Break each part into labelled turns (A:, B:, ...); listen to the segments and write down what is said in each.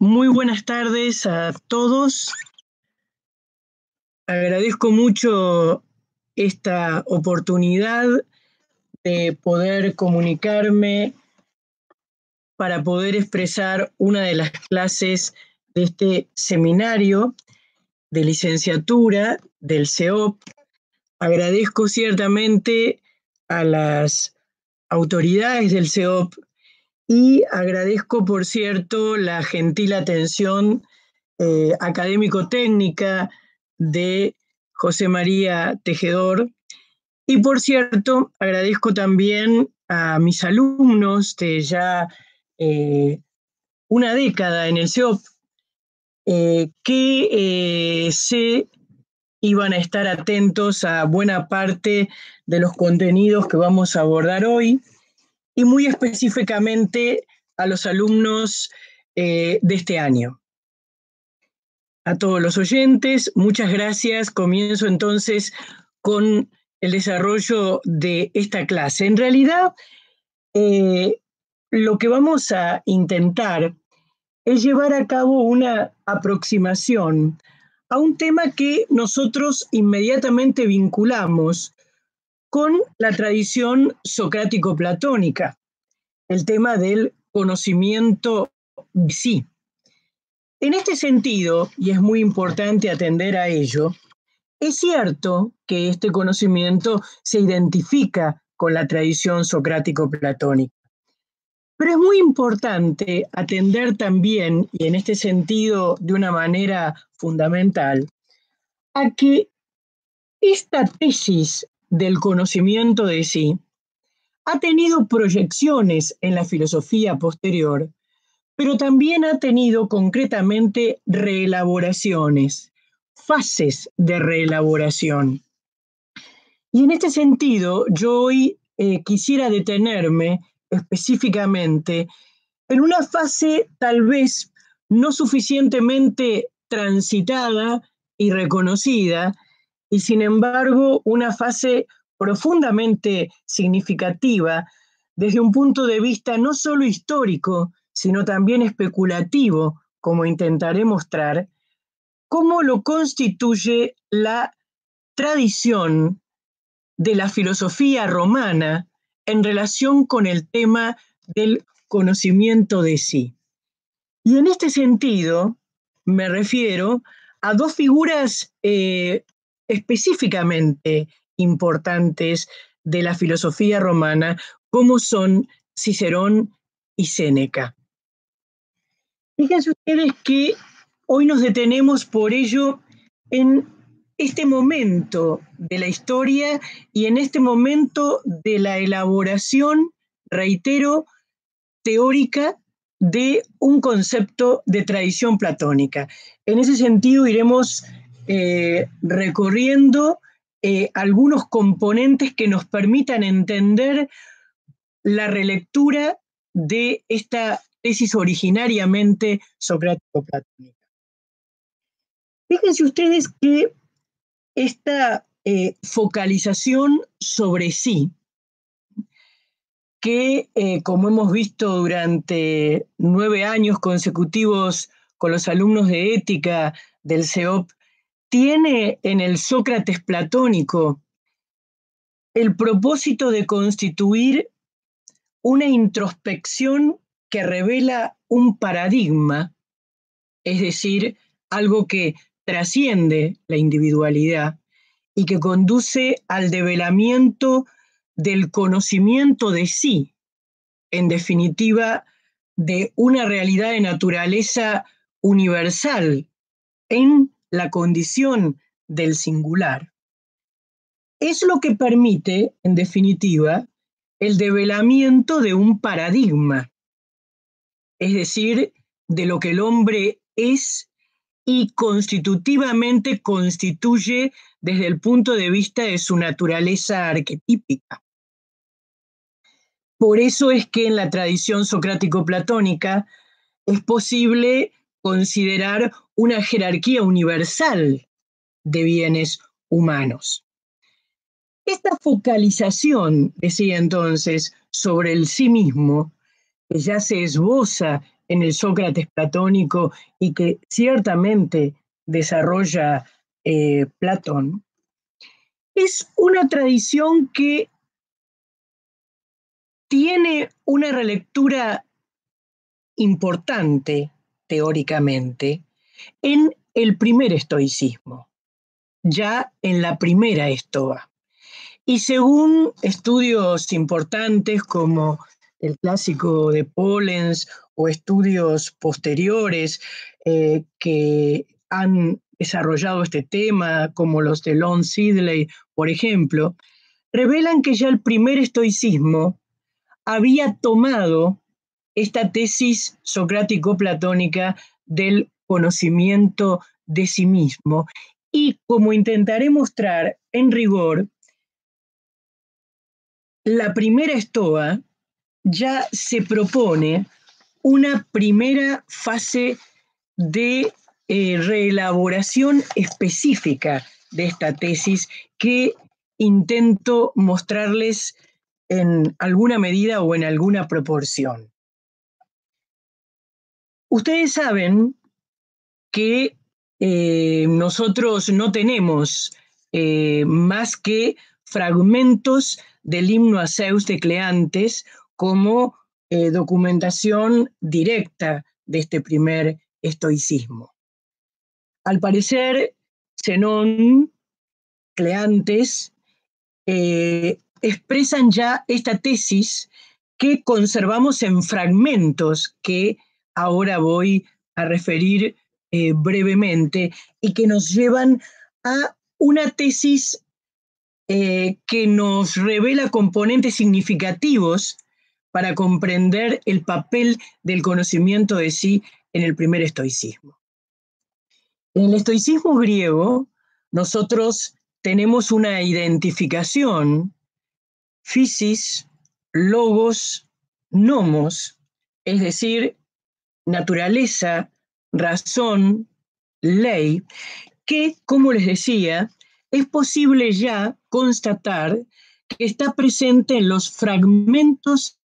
A: Muy buenas tardes a todos. Agradezco mucho esta oportunidad de poder comunicarme para poder expresar una de las clases de este seminario de licenciatura del CEOP. Agradezco ciertamente a las autoridades del CEOP y agradezco, por cierto, la gentil atención académico-técnica de José María Tejedor. Y por cierto, agradezco también a mis alumnos de ya una década en el CEOP que se iban a estar atentos a buena parte de los contenidos que vamos a abordar hoy y muy específicamente a los alumnos de este año. A todos los oyentes, muchas gracias. Comienzo entonces con el desarrollo de esta clase. En realidad, lo que vamos a intentar es llevar a cabo una aproximación a un tema que nosotros inmediatamente vinculamos con la tradición socrático-platónica, el tema del conocimiento de sí. En este sentido, y es muy importante atender a ello, es cierto que este conocimiento se identifica con la tradición socrático-platónica, pero es muy importante atender también, y en este sentido de una manera fundamental, a que esta tesis del conocimiento de sí ha tenido proyecciones en la filosofía posterior, pero también ha tenido concretamente reelaboraciones, fases de reelaboración. Y en este sentido, yo hoy quisiera detenerme específicamente en una fase tal vez no suficientemente transitada y reconocida, y sin embargo una fase profundamente significativa desde un punto de vista no solo histórico, sino también especulativo, como intentaré mostrar, cómo lo constituye la tradición de la filosofía romana en relación con el tema del conocimiento de sí. Y en este sentido me refiero a dos figuras específicamente importantes de la filosofía romana, como son Cicerón y Séneca. Fíjense ustedes que hoy nos detenemos por ello en este momento de la historia y en este momento de la elaboración, reitero, teórica de un concepto de tradición platónica. En ese sentido iremos recorriendo algunos componentes que nos permitan entender la relectura de esta tesis originariamente socrático-platónica. Fíjense ustedes que esta focalización sobre sí, que como hemos visto durante 9 años consecutivos con los alumnos de ética del CEOP, tiene en el Sócrates platónico el propósito de constituir una introspección que revela un paradigma, es decir, algo que trasciende la individualidad y que conduce al develamiento del conocimiento de sí, en definitiva, de una realidad de naturaleza universal en la condición del singular. Es lo que permite, en definitiva, el develamiento de un paradigma, es decir, de lo que el hombre es y constitutivamente constituye desde el punto de vista de su naturaleza arquetípica. Por eso es que en la tradición socrático-platónica es posible considerar una jerarquía universal de bienes humanos. Esta focalización, decía entonces, sobre el sí mismo, que ya se esboza en el Sócrates platónico y que ciertamente desarrolla Platón, es una tradición que tiene una relectura importante, teóricamente, en el primer estoicismo, ya en la primera estoa. Y según estudios importantes como el clásico de Pollens o estudios posteriores que han desarrollado este tema, como los de Lon Sidley, por ejemplo, revelan que ya el primer estoicismo había tomado esta tesis socrático-platónica del conocimiento de sí mismo. Y como intentaré mostrar en rigor, la primera estoa ya se propone una primera fase de reelaboración específica de esta tesis que intento mostrarles en alguna medida o en alguna proporción. Ustedes saben que nosotros no tenemos más que fragmentos del himno a Zeus de Cleantes como documentación directa de este primer estoicismo. Al parecer, Zenón, Cleantes, expresan ya esta tesis que conservamos en fragmentos que ahora voy a referir brevemente y que nos llevan a una tesis que nos revela componentes significativos para comprender el papel del conocimiento de sí en el primer estoicismo. En el estoicismo griego, nosotros tenemos una identificación, physis, logos, nomos, es decir, naturaleza, razón, ley, que, como les decía, es posible ya constatar que está presente en los fragmentos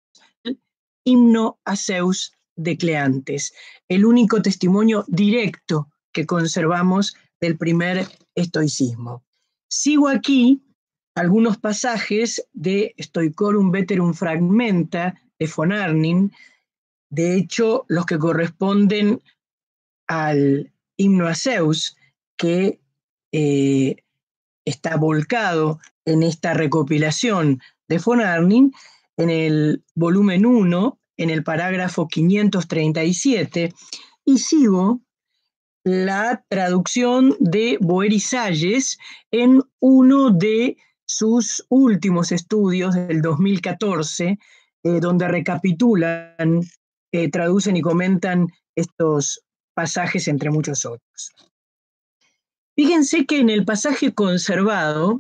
A: del himno a Zeus de Cleantes, el único testimonio directo que conservamos del primer estoicismo. Sigo aquí algunos pasajes de Stoicorum Veterum Fragmenta de von Arnim, de hecho, los que corresponden al himno a Zeus, que está volcado en esta recopilación de von Arnim, en el volumen 1, en el parágrafo 537, y sigo la traducción de Boeri Salles en uno de sus últimos estudios del 2014, donde recapitulan, traducen y comentan estos pasajes entre muchos otros. Fíjense que en el pasaje conservado,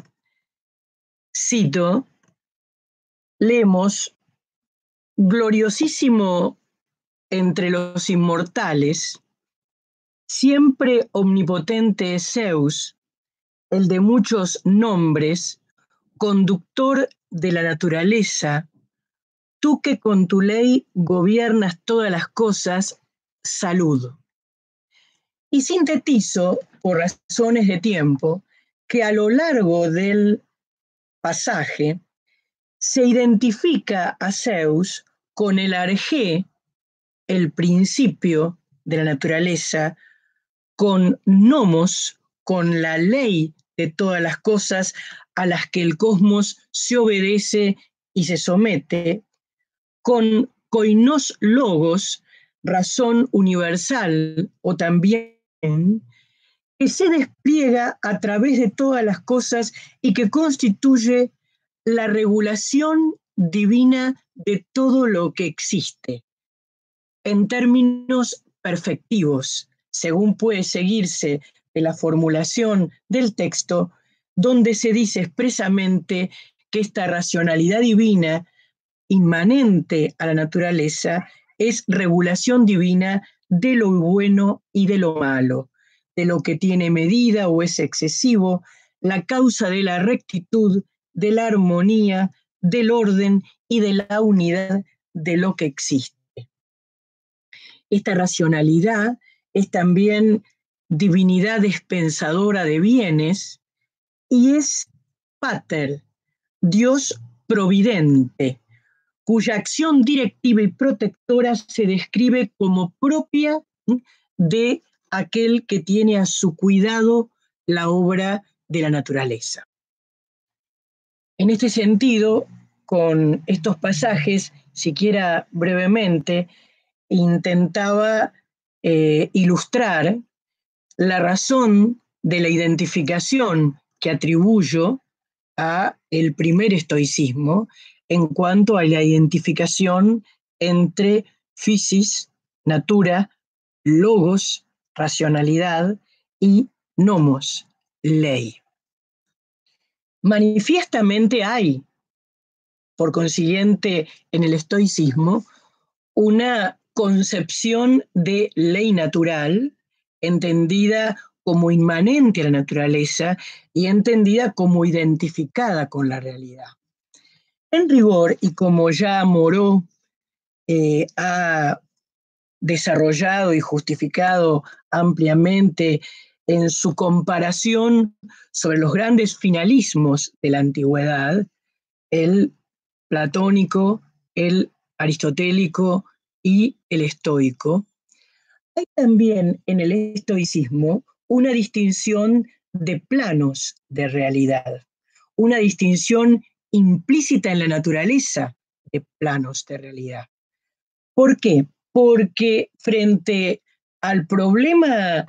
A: cito, leemos: gloriosísimo entre los inmortales, siempre omnipotente es Zeus, el de muchos nombres, conductor de la naturaleza, tú que con tu ley gobiernas todas las cosas, salud. Y sintetizo, por razones de tiempo, que a lo largo del pasaje se identifica a Zeus con el arjé, el principio de la naturaleza, con nomos, con la ley de todas las cosas a las que el cosmos se obedece y se somete, con koinos logos, razón universal o también que se despliega a través de todas las cosas y que constituye la regulación divina de todo lo que existe, en términos perfectivos, según puede seguirse de la formulación del texto, donde se dice expresamente que esta racionalidad divina inmanente a la naturaleza es regulación divina de lo bueno y de lo malo, de lo que tiene medida o es excesivo, la causa de la rectitud, de la armonía, del orden y de la unidad de lo que existe. Esta racionalidad es también divinidad dispensadora de bienes y es Pater, Dios providente, cuya acción directiva y protectora se describe como propia de aquel que tiene a su cuidado la obra de la naturaleza. En este sentido, con estos pasajes, siquiera brevemente, intentaba ilustrar la razón de la identificación que atribuyo a el primer estoicismo en cuanto a la identificación entre physis, natura, logos, racionalidad, y nomos, ley. Manifiestamente hay, por consiguiente, en el estoicismo, una concepción de ley natural entendida como inmanente a la naturaleza y entendida como identificada con la realidad. En rigor, y como ya Moreau ha desarrollado y justificado ampliamente en su comparación sobre los grandes finalismos de la antigüedad, el platónico, el aristotélico y el estoico, hay también en el estoicismo una distinción de planos de realidad, una distinción implícita en la naturaleza de planos de realidad. ¿Por qué? Porque frente al problema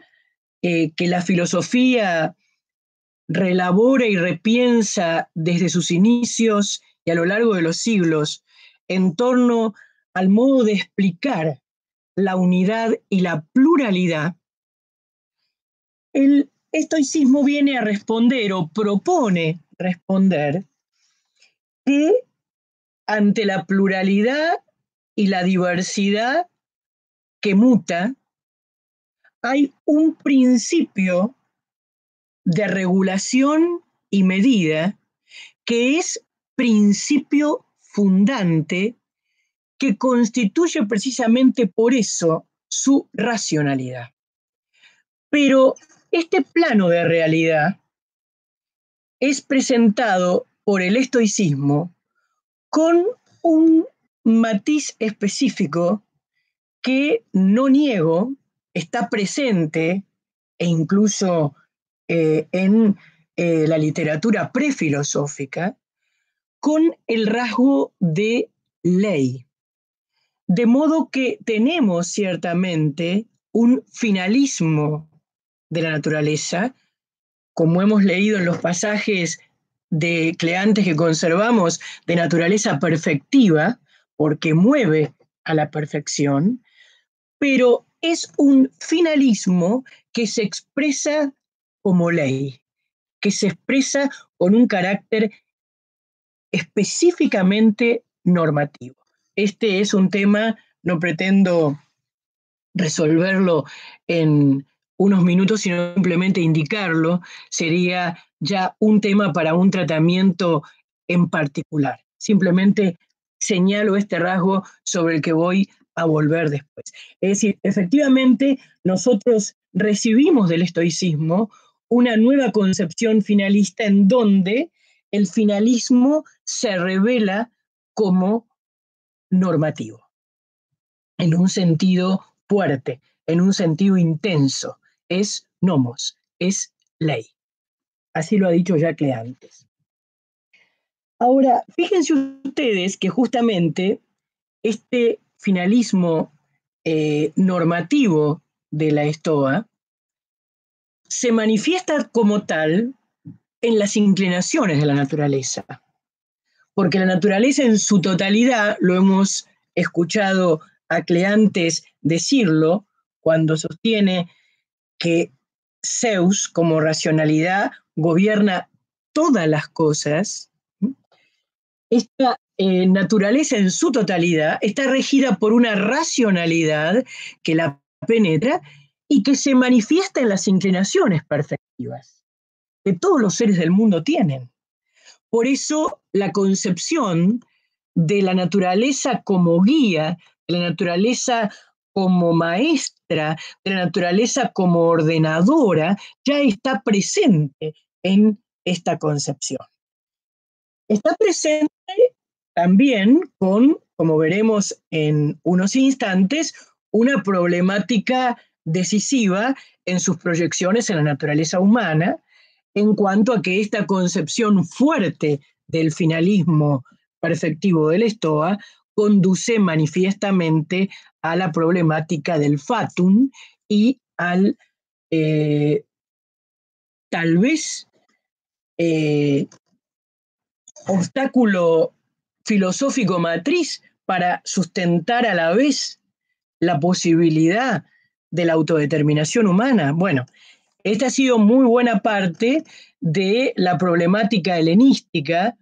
A: que la filosofía reelabora y repiensa desde sus inicios y a lo largo de los siglos en torno al modo de explicar la unidad y la pluralidad, el estoicismo viene a responder o propone responder que ante la pluralidad y la diversidad que muta, hay un principio de regulación y medida que es principio fundante que constituye precisamente por eso su racionalidad. Pero este plano de realidad es presentado por el estoicismo con un matiz específico que no niego, está presente e incluso en la literatura prefilosófica, con el rasgo de ley. De modo que tenemos ciertamente un finalismo de la naturaleza, como hemos leído en los pasajes de Cleantes que conservamos, de naturaleza perfectiva, porque mueve a la perfección, pero es un finalismo que se expresa como ley, que se expresa con un carácter específicamente normativo. Este es un tema, no pretendo resolverlo en unos minutos, sino simplemente indicarlo, sería ya un tema para un tratamiento en particular. Simplemente señalo este rasgo sobre el que voy a volver después. Es decir, efectivamente, nosotros recibimos del estoicismo una nueva concepción finalista en donde el finalismo se revela como normativo, en un sentido fuerte, en un sentido intenso. Es nomos, es ley. Así lo ha dicho ya Cleantes. Ahora, fíjense ustedes que justamente este finalismo normativo de la Estoa se manifiesta como tal en las inclinaciones de la naturaleza, porque la naturaleza en su totalidad, lo hemos escuchado a Cleantes decirlo, cuando sostiene que Zeus, como racionalidad, gobierna todas las cosas, esta naturaleza en su totalidad está regida por una racionalidad que la penetra y que se manifiesta en las inclinaciones perfectivas que todos los seres del mundo tienen. Por eso la concepción de la naturaleza como guía, de la naturaleza como maestra, de la naturaleza como ordenadora, ya está presente en esta concepción. Está presente también con, como veremos en unos instantes, una problemática decisiva en sus proyecciones en la naturaleza humana, en cuanto a que esta concepción fuerte del finalismo perceptivo del Stoa conduce manifiestamente a la problemática del fatum y al tal vez obstáculo filosófico matriz para sustentar a la vez la posibilidad de la autodeterminación humana. Bueno, esta ha sido muy buena parte de la problemática helenística,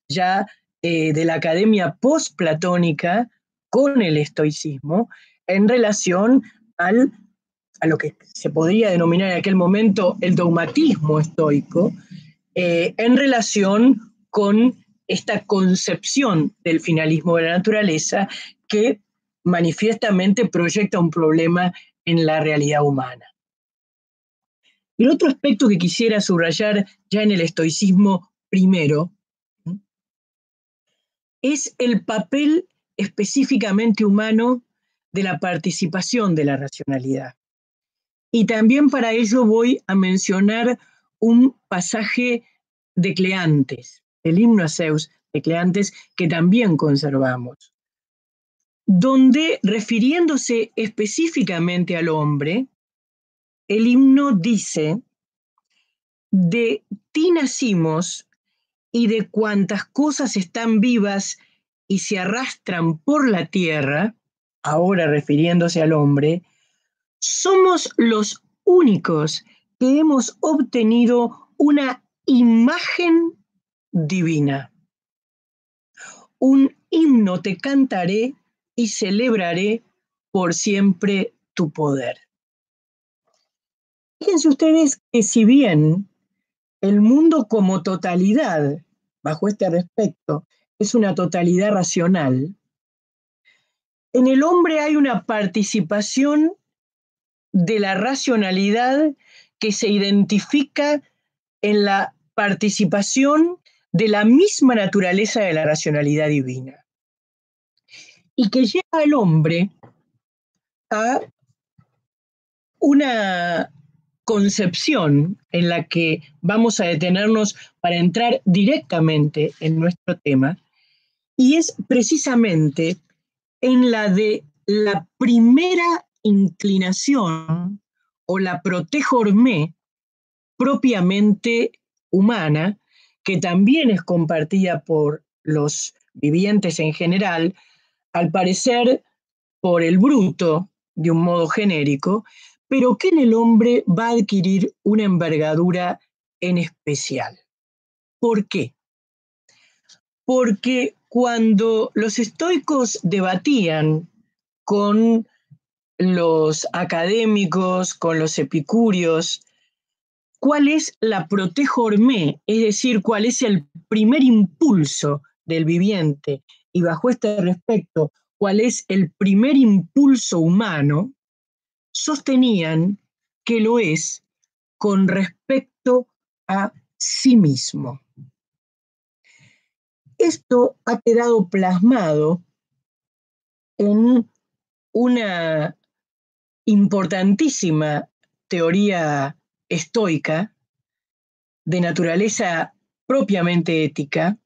A: ya de la academia postplatónica con el estoicismo, en relación a lo que se podría denominar en aquel momento el dogmatismo estoico, en relación con esta concepción del finalismo de la naturaleza que manifiestamente proyecta un problema en la realidad humana. El otro aspecto que quisiera subrayar ya en el estoicismo primero es el papel específicamente humano de la participación de la racionalidad. Y también para ello voy a mencionar un pasaje de Cleantes, el himno a Zeus de Cleantes, que también conservamos, donde, refiriéndose específicamente al hombre, el himno dice: de ti nacimos y de cuantas cosas están vivas y se arrastran por la tierra, ahora refiriéndose al hombre, somos los únicos que hemos obtenido una imagen divina. Un himno te cantaré y celebraré por siempre tu poder. Fíjense ustedes que si bien el mundo como totalidad, bajo este respecto, es una totalidad racional, en el hombre hay una participación de la racionalidad que se identifica en la participación de la misma naturaleza de la racionalidad divina y que lleva al hombre a una concepción en la que vamos a detenernos para entrar directamente en nuestro tema, y es precisamente en la de la primera inclinación o la protejormé propiamente humana, que también es compartida por los vivientes en general, al parecer por el bruto, de un modo genérico, pero que en el hombre va a adquirir una envergadura en especial. ¿Por qué? Porque cuando los estoicos debatían con los académicos, con los epicúreos, cuál es la protejormé, es decir, cuál es el primer impulso del viviente, y bajo este respecto, cuál es el primer impulso humano, sostenían que lo es con respecto a sí mismo. Esto ha quedado plasmado en una importantísima teoría estoica de naturaleza propiamente ética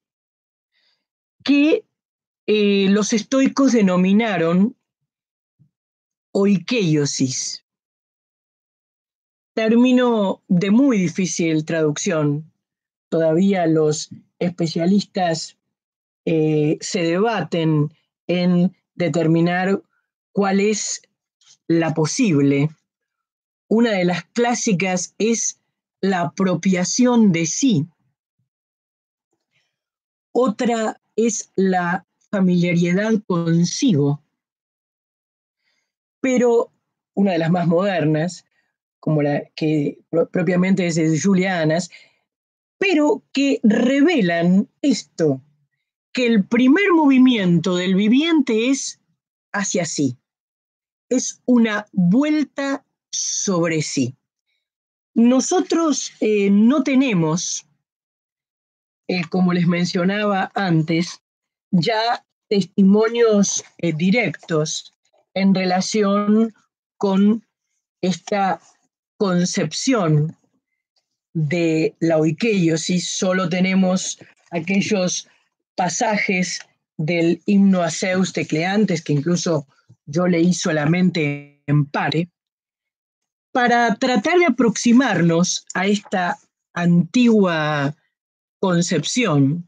A: que los estoicos denominaron oikeiosis, término de muy difícil traducción. Todavía los especialistas se debaten en determinar cuál es la posible. Una de las clásicas es la apropiación de sí. Otra es la familiaridad consigo. Pero una de las más modernas, como la que propiamente es de Julianas, pero que revelan esto, que el primer movimiento del viviente es hacia sí, es una vuelta sobre sí. Nosotros no tenemos, como les mencionaba antes, ya testimonios directos en relación con esta concepción de la oikeiosis. Solo tenemos aquellos pasajes del himno a Zeus de Cleantes, que incluso yo leí solamente en parte, para tratar de aproximarnos a esta antigua concepción.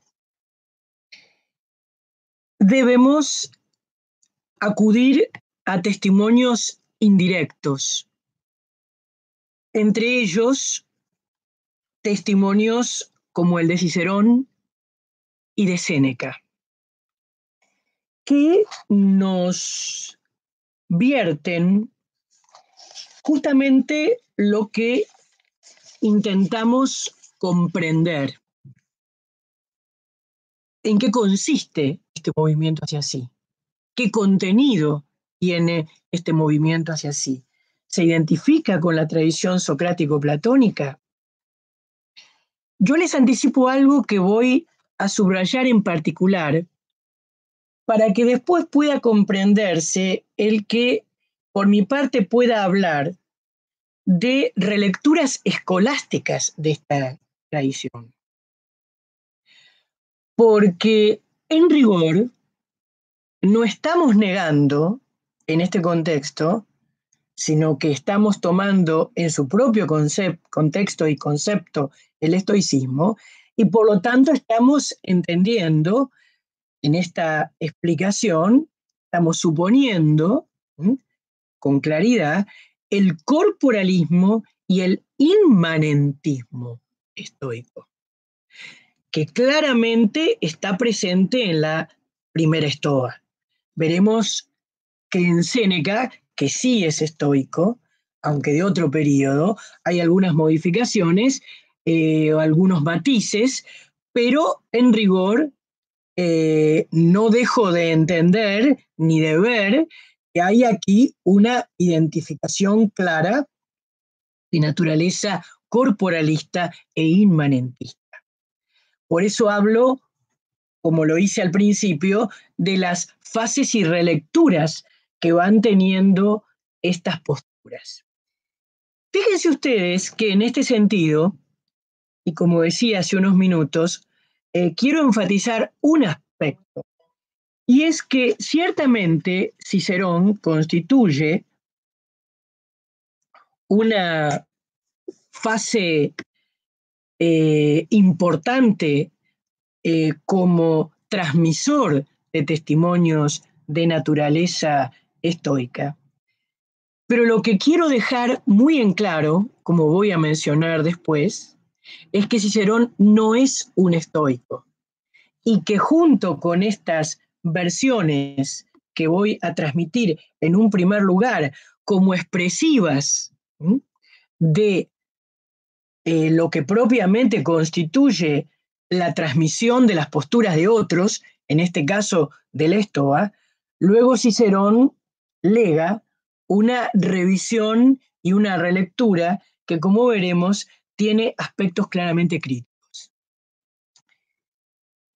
A: Debemos acudir a testimonios indirectos, entre ellos testimonios como el de Cicerón y de Séneca, que nos vierten justamente lo que intentamos comprender. ¿En qué consiste este movimiento hacia sí? ¿Qué contenido tiene este movimiento hacia sí? ¿Se identifica con la tradición socrático-platónica? Yo les anticipo algo que voy a subrayar en particular para que después pueda comprenderse el que, por mi parte, pueda hablar de relecturas escolásticas de esta tradición. Porque, en rigor, no estamos negando en este contexto, sino que estamos tomando en su propio contexto y concepto el estoicismo, y por lo tanto estamos entendiendo en esta explicación, estamos suponiendo con claridad el corporalismo y el inmanentismo estoico, que claramente está presente en la primera estoa. Veremos que en Séneca, que sí es estoico, aunque de otro periodo, hay algunas modificaciones o algunos matices, pero en rigor no dejo de entender ni de ver que hay aquí una identificación clara de naturaleza corporalista e inmanentista. Por eso hablo, como lo hice al principio, de las fases y relecturas que van teniendo estas posturas. Fíjense ustedes que en este sentido, y como decía hace unos minutos, quiero enfatizar un aspecto, y es que ciertamente Cicerón constituye una fase importante como transmisor de testimonios de naturaleza estoica. Pero lo que quiero dejar muy en claro, como voy a mencionar después, es que Cicerón no es un estoico y que junto con estas versiones que voy a transmitir en un primer lugar como expresivas de lo que propiamente constituye la transmisión de las posturas de otros, en este caso del Estoa, luego Cicerón lega una revisión y una relectura que, como veremos, tiene aspectos claramente críticos.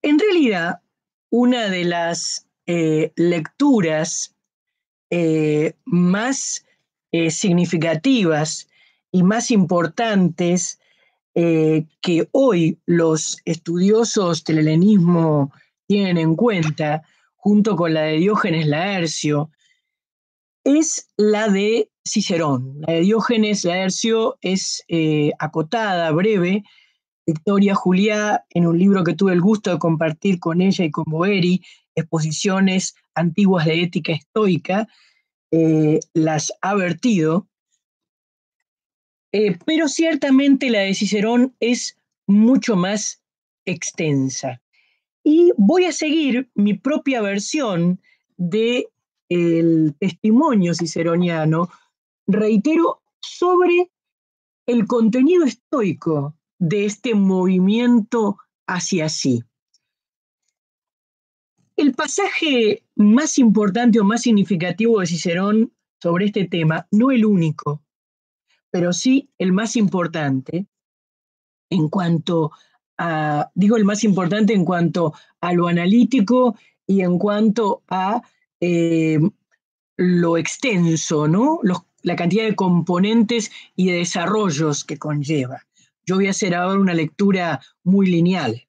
A: En realidad, una de las lecturas más significativas y más importantes que hoy los estudiosos del helenismo tienen en cuenta, junto con la de Diógenes Laercio, es la de Cicerón. La de Diógenes Laercio es acotada, breve. Victoria Juliá, en un libro que tuve el gusto de compartir con ella y con Boeri, Exposiciones Antiguas de Ética Estoica, las ha vertido. Pero ciertamente la de Cicerón es mucho más extensa. Y voy a seguir mi propia versión del testimonio ciceroniano, reitero, sobre el contenido estoico de este movimiento hacia sí. El pasaje más importante o más significativo de Cicerón sobre este tema, no el único, pero sí el más importante en cuanto digo el más importante en cuanto a lo analítico y en cuanto a lo extenso, ¿no? La cantidad de componentes y de desarrollos que conlleva. Yo voy a hacer ahora una lectura muy lineal.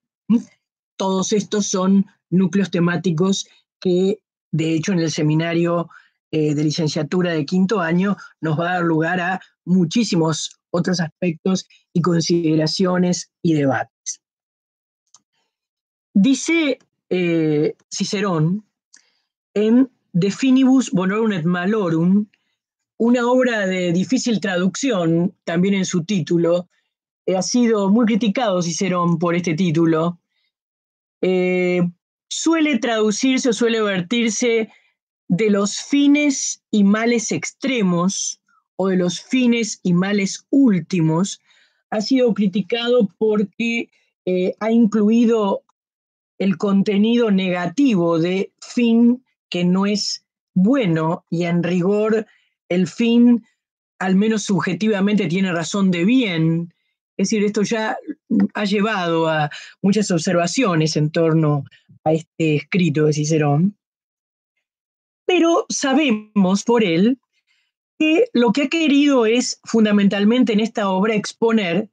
A: Todos estos son núcleos temáticos que, de hecho, en el seminario de licenciatura de quinto año nos va a dar lugar a muchísimos otros aspectos y consideraciones y debates. Dice Cicerón en De Finibus Bonorum et Malorum, una obra de difícil traducción, también en su título, ha sido muy criticado Cicerón por este título. Suele traducirse o suele vertirse de los fines y males extremos o de los fines y males últimos. Ha sido criticado porque ha incluido el contenido negativo de fin que no es bueno, y en rigor el fin, al menos subjetivamente, tiene razón de bien. Es decir, esto ya ha llevado a muchas observaciones en torno a este escrito de Cicerón, pero sabemos por él que lo que ha querido es fundamentalmente en esta obra exponer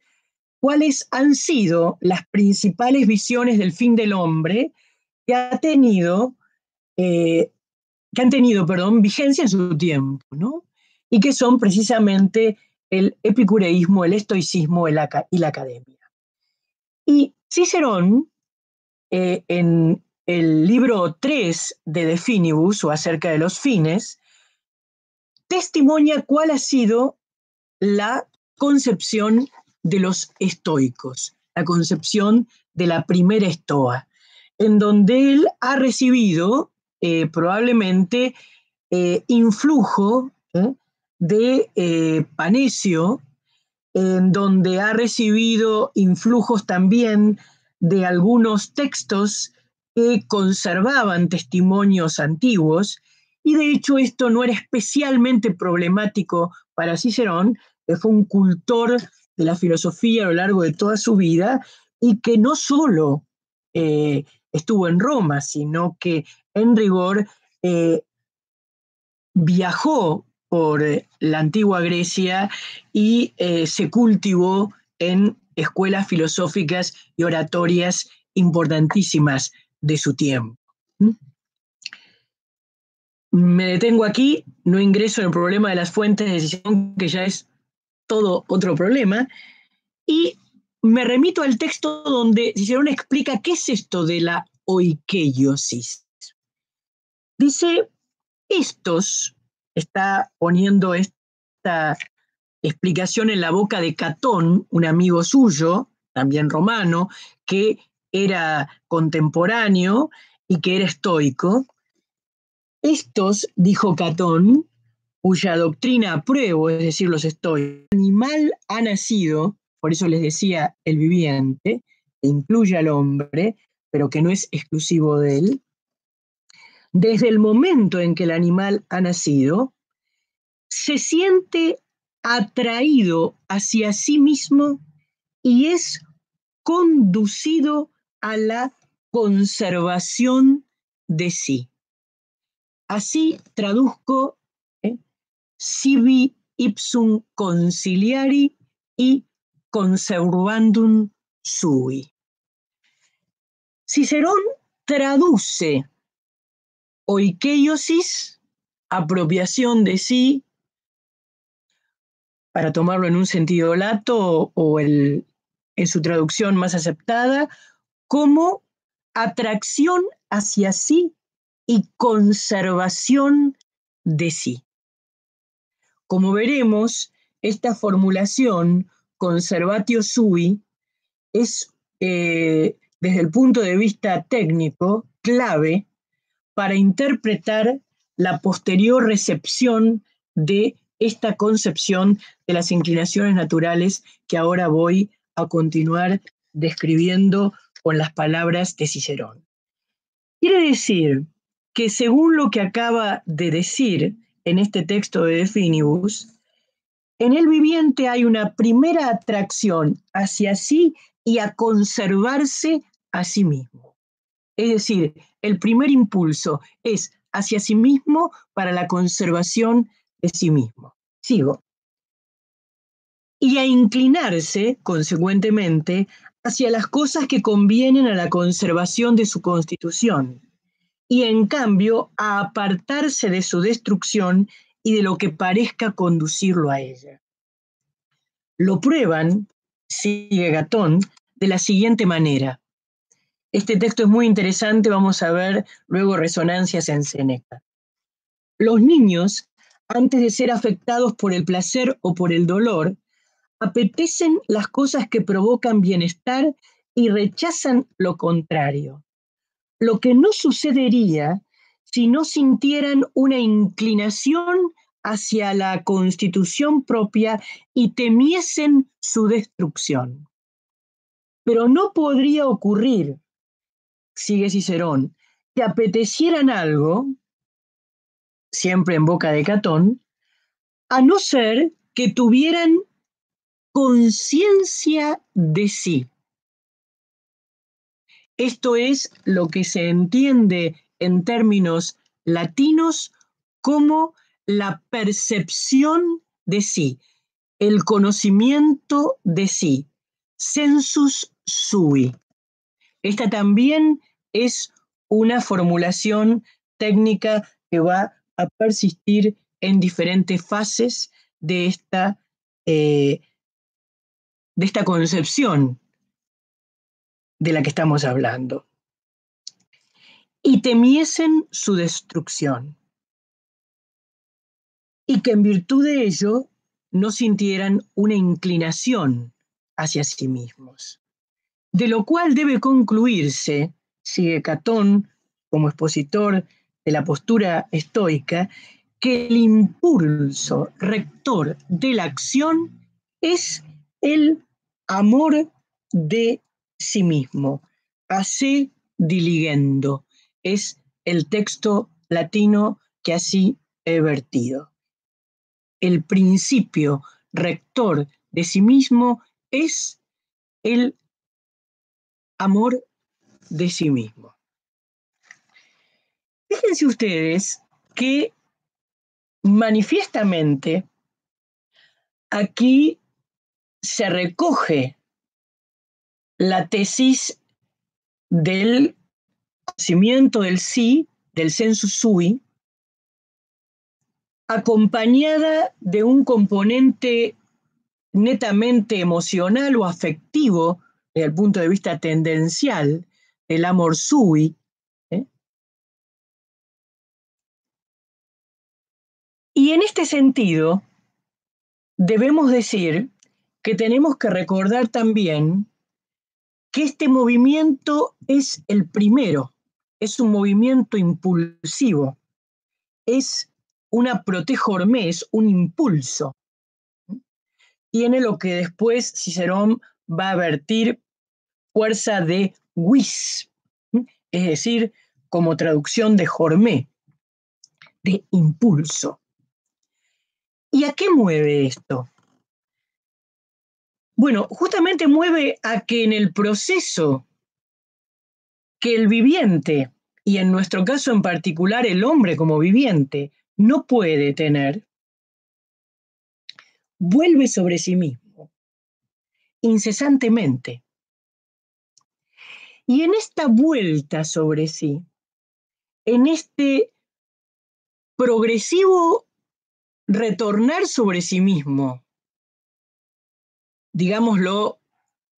A: cuáles han sido las principales visiones del fin del hombre que han tenido vigencia en su tiempo, ¿no? Y que son precisamente el epicureísmo, el estoicismo y la academia. Y Cicerón, en el libro 3 de Finibus, o acerca de los fines, testimonia cuál ha sido la concepción de los estoicos, la concepción de la primera estoa, en donde él ha recibido probablemente influjo de Panecio, en donde ha recibido influjos también de algunos textos que conservaban testimonios antiguos, y de hecho esto no era especialmente problemático para Cicerón, que fue un cultor de la filosofía a lo largo de toda su vida, y que no solo estuvo en Roma, sino que en rigor viajó por la antigua Grecia y se cultivó en escuelas filosóficas y oratorias importantísimas de su tiempo. Me detengo aquí, no ingreso en el problema de las fuentes de decisión, que ya es todo otro problema, y me remito al texto donde Cicerón explica qué es esto de la oikeiosis. Dice, está poniendo esta explicación en la boca de Catón, un amigo suyo, también romano, que era contemporáneo y que era estoico. Estos, dijo Catón, cuya doctrina apruebo, es decir, los estoicos, el animal ha nacido, por eso les decía el viviente, que incluye al hombre, pero que no es exclusivo de él. Desde el momento en que el animal ha nacido, se siente atraído hacia sí mismo y es conducido a la conservación de sí. Así traduzco sibi ipsum conciliari y conservandum sui. Cicerón traduce oikeiosis, apropiación de sí, para tomarlo en un sentido lato o en su traducción más aceptada, como atracción hacia sí y conservación de sí. Como veremos, esta formulación, conservatio sui, es, desde el punto de vista técnico, clave para interpretar la posterior recepción de esta concepción de las inclinaciones naturales que ahora voy a continuar describiendo con las palabras de Cicerón. Quiere decir que según lo que acaba de decir en este texto de De Finibus, en el viviente hay una primera atracción hacia sí y a conservarse a sí mismo. Es decir, el primer impulso es hacia sí mismo para la conservación de sí mismo. Sigo. Y a inclinarse, consecuentemente, hacia las cosas que convienen a la conservación de su constitución, y en cambio a apartarse de su destrucción y de lo que parezca conducirlo a ella. Lo prueban, sigue Gatón, de la siguiente manera. Este texto es muy interesante, vamos a ver luego resonancias en Séneca. Los niños, antes de ser afectados por el placer o por el dolor, apetecen las cosas que provocan bienestar y rechazan lo contrario. Lo que no sucedería si no sintieran una inclinación hacia la constitución propia y temiesen su destrucción. Pero no podría ocurrir, sigue Cicerón, que apetecieran algo, siempre en boca de Catón, a no ser que tuvieran conciencia de sí. Esto es lo que se entiende en términos latinos como la percepción de sí, el conocimiento de sí, sensus sui. Esta también es una formulación técnica que va a persistir en diferentes fases de esta concepción de la que estamos hablando. Y temiesen su destrucción, y que en virtud de ello no sintieran una inclinación hacia sí mismos. De lo cual debe concluirse, sigue Catón como expositor de la postura estoica, que el impulso rector de la acción es el amor de sí mismo, ace diligendo, es el texto latino que así he vertido. El principio rector de sí mismo es el amor de sí mismo. Fíjense ustedes que manifiestamente aquí se recoge la tesis del conocimiento del sí, del sensus sui, acompañada de un componente netamente emocional o afectivo desde el punto de vista tendencial, el amor sui, y en este sentido debemos decir que tenemos que recordar también que este movimiento es el primero, es un movimiento impulsivo, es una protejormé, es un impulso. Tiene lo que después Cicerón va a vertir fuerza de vis, es decir, como traducción de jormé, de impulso. ¿Y a qué mueve esto? Bueno, justamente mueve a que en el proceso que el viviente, y en nuestro caso en particular el hombre como viviente, no puede tener, vuelve sobre sí mismo, incesantemente. Y en esta vuelta sobre sí, en este progresivo retornar sobre sí mismo, digámoslo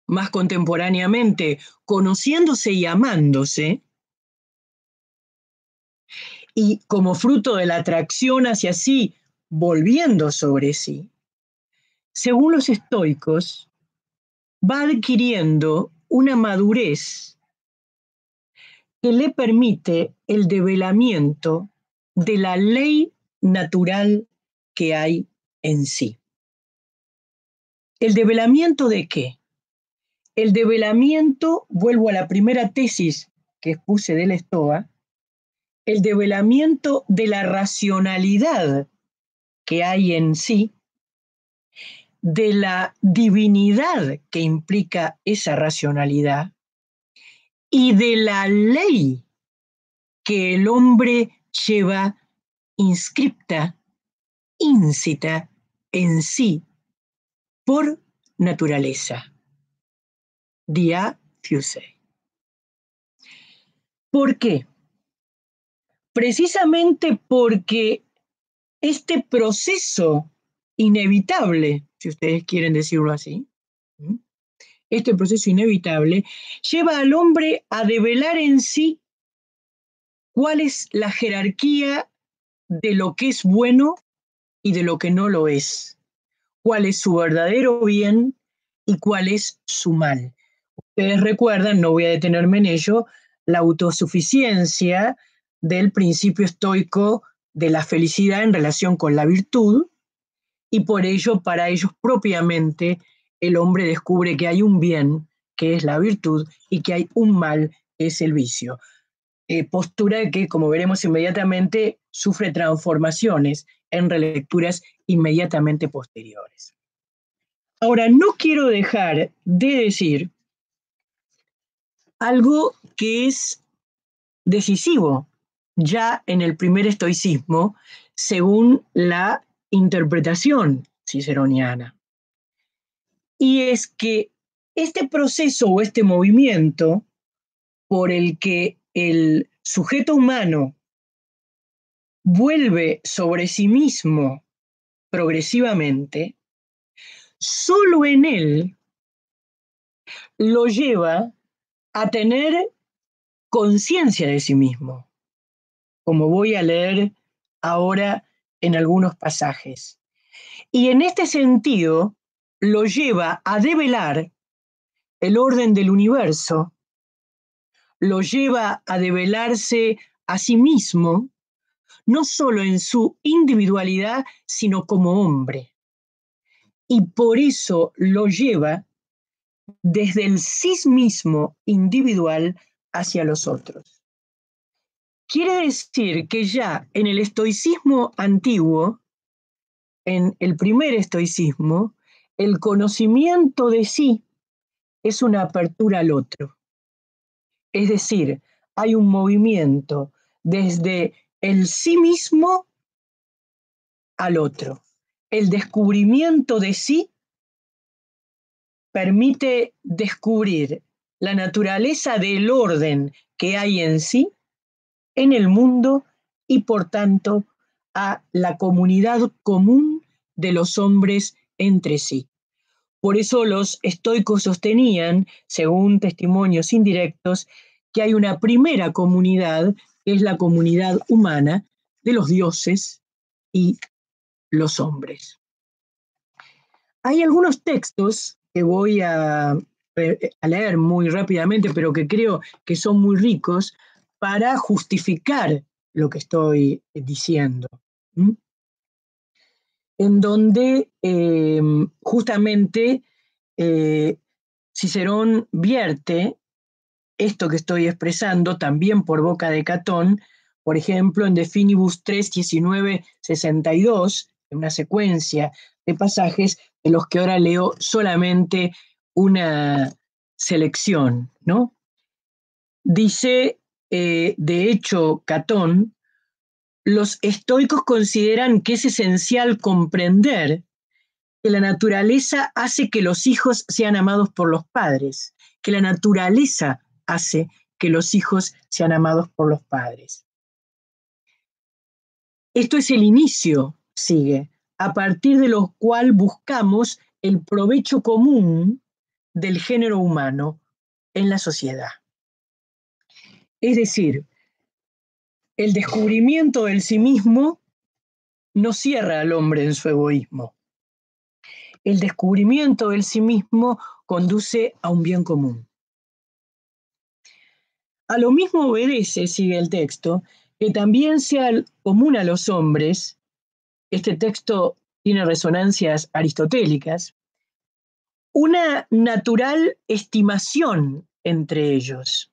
A: más contemporáneamente, conociéndose y amándose, y como fruto de la atracción hacia sí, volviendo sobre sí, según los estoicos, va adquiriendo una madurez que le permite el develamiento de la ley natural que hay en sí. ¿El develamiento de qué? El develamiento, vuelvo a la primera tesis que expuse del Estoa, el develamiento de la racionalidad que hay en sí, de la divinidad que implica esa racionalidad y de la ley que el hombre lleva inscripta, íncita en sí por naturaleza. Dia Fusei. ¿Por qué? Precisamente porque este proceso inevitable, si ustedes quieren decirlo así, este proceso inevitable lleva al hombre a develar en sí cuál es la jerarquía de lo que es bueno y de lo que no lo es, cuál es su verdadero bien y cuál es su mal. Ustedes recuerdan, no voy a detenerme en ello, la autosuficiencia del principio estoico de la felicidad en relación con la virtud, y por ello, para ellos propiamente, el hombre descubre que hay un bien, que es la virtud, y que hay un mal, que es el vicio. Postura que, como veremos inmediatamente, sufre transformaciones en relecturas inmediatamente posteriores. Ahora, no quiero dejar de decir algo que es decisivo ya en el primer estoicismo, según la interpretación ciceroniana. Y es que este proceso o este movimiento por el que el sujeto humano vuelve sobre sí mismo progresivamente, solo en él lo lleva a tener conciencia de sí mismo, como voy a leer ahora en algunos pasajes. Y en este sentido, lo lleva a develar el orden del universo, lo lleva a develarse a sí mismo, no solo en su individualidad, sino como hombre. Y por eso lo lleva desde el sí mismo individual hacia los otros. Quiere decir que ya en el estoicismo antiguo, en el primer estoicismo, el conocimiento de sí es una apertura al otro. Es decir, hay un movimiento desde el sí mismo al otro. El descubrimiento de sí permite descubrir la naturaleza del orden que hay en sí, en el mundo y por tanto a la comunidad común de los hombres entre sí. Por eso los estoicos sostenían, según testimonios indirectos, que hay una primera comunidad, que es la comunidad humana de los dioses y los hombres. Hay algunos textos que voy a leer muy rápidamente, pero que creo que son muy ricos para justificar lo que estoy diciendo. En donde justamente Cicerón vierte esto que estoy expresando también por boca de Catón, por ejemplo, en De Finibus 3, 19, 62, en una secuencia de pasajes de los que ahora leo solamente una selección, ¿no? Dice, de hecho, Catón, los estoicos consideran que es esencial comprender que la naturaleza hace que los hijos sean amados por los padres, que la naturaleza hace que los hijos sean amados por los padres. Esto es el inicio, sigue, a partir de lo cual buscamos el provecho común del género humano en la sociedad. Es decir, el descubrimiento del sí mismo no cierra al hombre en su egoísmo. El descubrimiento del sí mismo conduce a un bien común. A lo mismo obedece, sigue el texto, que también sea común a los hombres, este texto tiene resonancias aristotélicas, una natural estimación entre ellos,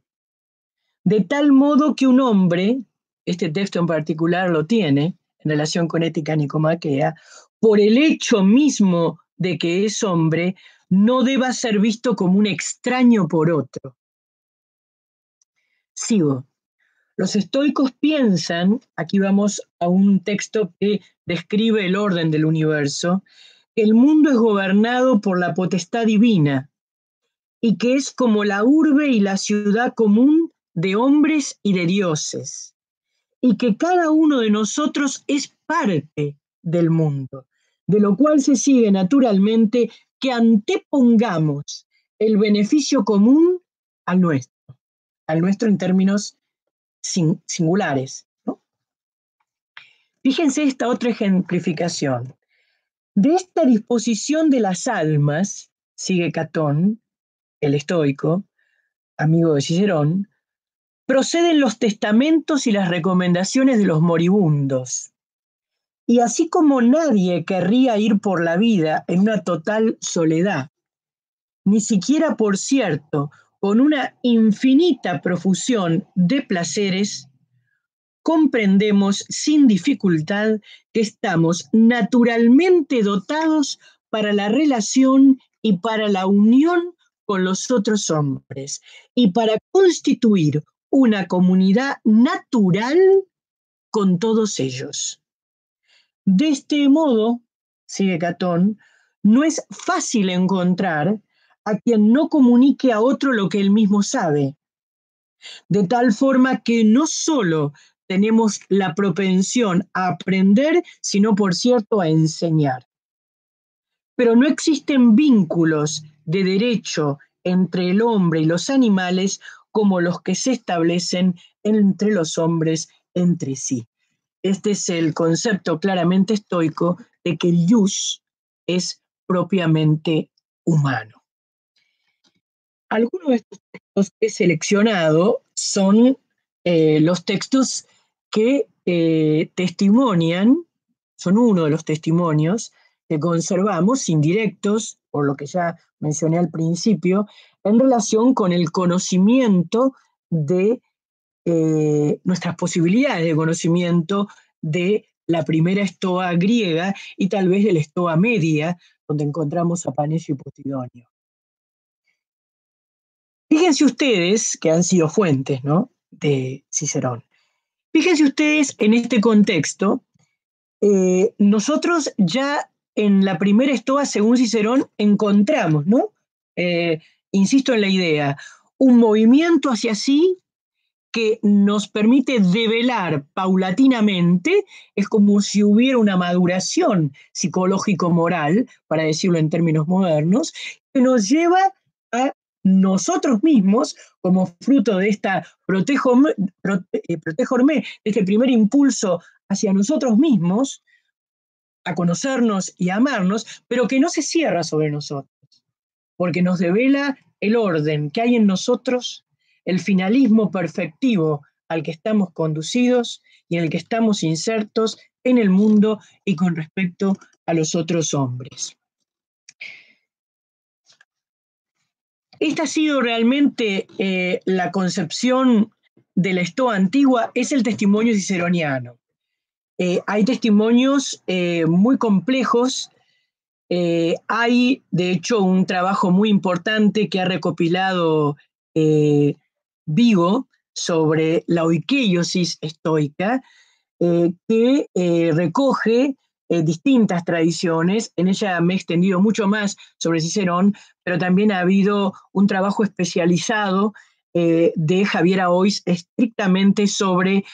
A: de tal modo que un hombre, este texto en particular lo tiene, en relación con Ética Nicomaquea, por el hecho mismo de que es hombre, no deba ser visto como un extraño por otro. Sigo. Los estoicos piensan, aquí vamos a un texto que describe el orden del universo, que el mundo es gobernado por la potestad divina y que es como la urbe y la ciudad común de hombres y de dioses, y que cada uno de nosotros es parte del mundo, de lo cual se sigue naturalmente que antepongamos el beneficio común al nuestro en términos singulares, ¿no? Fíjense esta otra ejemplificación. De esta disposición de las almas, sigue Catón, el estoico, amigo de Cicerón, proceden los testamentos y las recomendaciones de los moribundos. Y así como nadie querría ir por la vida en una total soledad, ni siquiera, por cierto, con una infinita profusión de placeres, comprendemos sin dificultad que estamos naturalmente dotados para la relación y para la unión con los otros hombres y para constituir una comunidad natural con todos ellos. De este modo, sigue Catón, no es fácil encontrar a quien no comunique a otro lo que él mismo sabe, de tal forma que no solo tenemos la propensión a aprender, sino, por cierto, a enseñar. Pero no existen vínculos de derecho entre el hombre y los animales como los que se establecen entre los hombres entre sí. Este es el concepto claramente estoico de que el jus es propiamente humano. Algunos de estos textos que he seleccionado son los textos que testimonian, son uno de los testimonios que conservamos, indirectos, por lo que ya mencioné al principio, en relación con el conocimiento de nuestras posibilidades de conocimiento de la primera estoa griega y tal vez de la estoa media, donde encontramos a Panecio y Posidonio. Fíjense ustedes, que han sido fuentes, ¿no?, de Cicerón. Fíjense ustedes en este contexto, nosotros ya en la primera estoa, según Cicerón, encontramos, ¿no? Insisto en la idea, un movimiento hacia sí que nos permite develar paulatinamente, es como si hubiera una maduración psicológico-moral, para decirlo en términos modernos, que nos lleva a nosotros mismos, como fruto de esta protejorme, de este primer impulso hacia nosotros mismos, a conocernos y a amarnos, pero que no se cierra sobre nosotros, porque nos devela el orden que hay en nosotros, el finalismo perfectivo al que estamos conducidos y en el que estamos insertos en el mundo y con respecto a los otros hombres. Esta ha sido realmente la concepción de la estoa antigua, es el testimonio ciceroniano. Hay testimonios muy complejos. Hay, de hecho, un trabajo muy importante que ha recopilado Vigo sobre la oikeiosis estoica, que recoge distintas tradiciones. En ella me he extendido mucho más sobre Cicerón, pero también ha habido un trabajo especializado de Javier Aoiz estrictamente sobre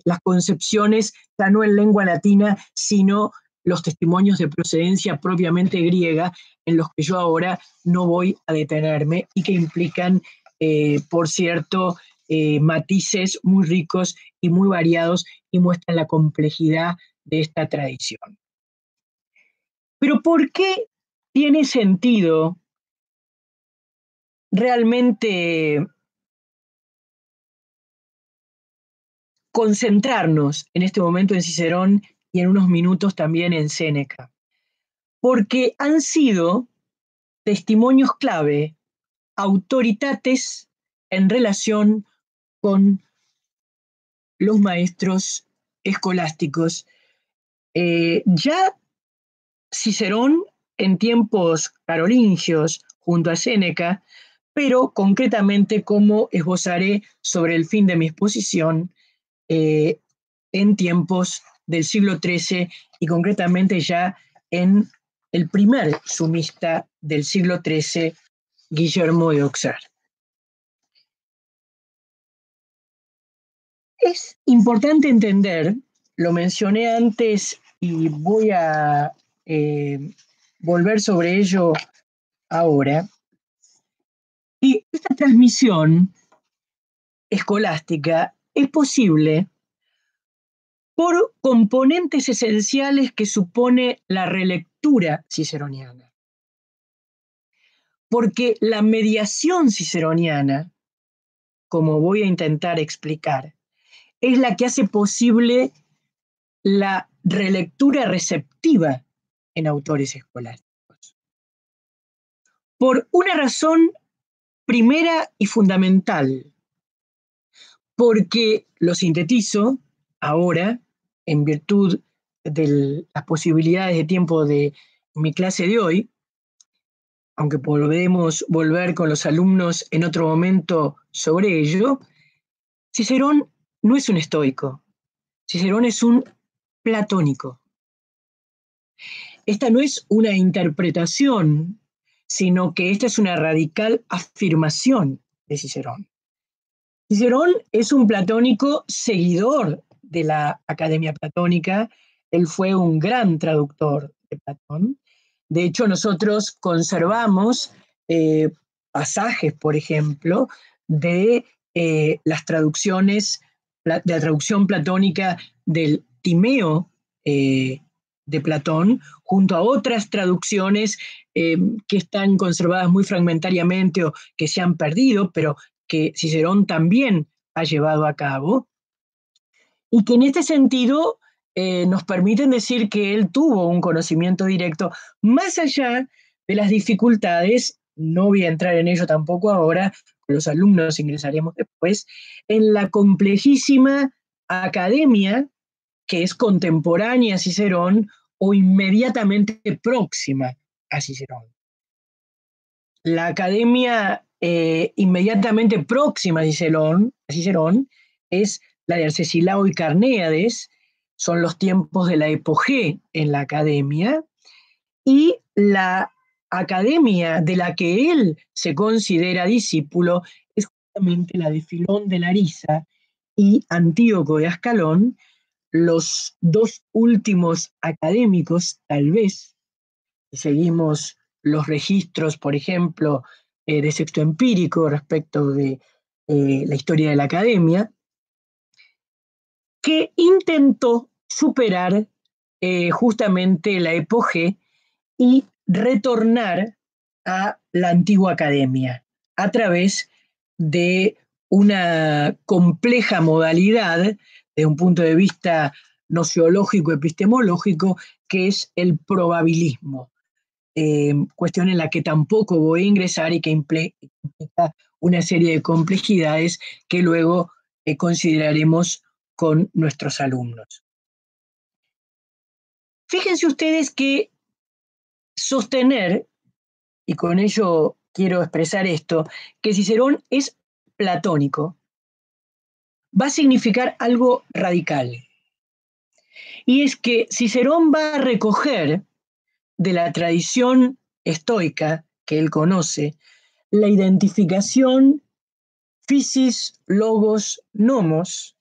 A: las concepciones, ya no en lengua latina, sino los testimonios de procedencia propiamente griega, en los que yo ahora no voy a detenerme y que implican, por cierto, matices muy ricos y muy variados y muestran la complejidad de esta tradición. Pero ¿por qué tiene sentido realmente concentrarnos en este momento en Cicerón y en unos minutos también en Séneca? Porque han sido testimonios clave, autoritates en relación con los maestros escolásticos Ya Cicerón en tiempos carolingios junto a Séneca, pero concretamente como esbozaré sobre el fin de mi exposición en tiempos del siglo XIII y concretamente ya en el primer sumista del siglo XIII, Guillermo de Auxerre. Es importante entender, lo mencioné antes y voy a volver sobre ello ahora, y esta transmisión escolástica es posible por componentes esenciales que supone la relectura ciceroniana. Porque la mediación ciceroniana, como voy a intentar explicar, es la que hace posible la relectura receptiva en autores escolásticos. Por una razón primera y fundamental, porque lo sintetizo ahora, en virtud de las posibilidades de tiempo de mi clase de hoy, aunque podemos volver con los alumnos en otro momento sobre ello, Cicerón no es un estoico, Cicerón es un platónico. Esta no es una interpretación, sino que esta es una radical afirmación de Cicerón. Cicerón es un platónico seguidor de la Academia Platónica, él fue un gran traductor de Platón. De hecho, nosotros conservamos pasajes, por ejemplo, de las traducciones, de la traducción platónica del Timeo de Platón, junto a otras traducciones que están conservadas muy fragmentariamente o que se han perdido, pero que Cicerón también ha llevado a cabo, y que en este sentido nos permiten decir que él tuvo un conocimiento directo, más allá de las dificultades, no voy a entrar en ello tampoco ahora, con los alumnos ingresaremos después, en la complejísima academia que es contemporánea a Cicerón o inmediatamente próxima a Cicerón. La academia inmediatamente próxima a Cicerón es la de Arcesilao y Carnéades, son los tiempos de la epogé en la academia, y la academia de la que él se considera discípulo es justamente la de Filón de Larisa y Antíoco de Ascalón, los dos últimos académicos, tal vez, si seguimos los registros, por ejemplo, de Sexto Empírico respecto de la historia de la academia, que intentó superar justamente la epogé y retornar a la antigua academia a través de una compleja modalidad de un punto de vista nociológico, epistemológico, que es el probabilismo. Cuestión en la que tampoco voy a ingresar y que implica una serie de complejidades que luego consideraremos con nuestros alumnos. Fíjense ustedes que sostener, y con ello quiero expresar esto, que Cicerón es platónico, va a significar algo radical. Y es que Cicerón va a recoger de la tradición estoica que él conoce la identificación physis, logos, nomos,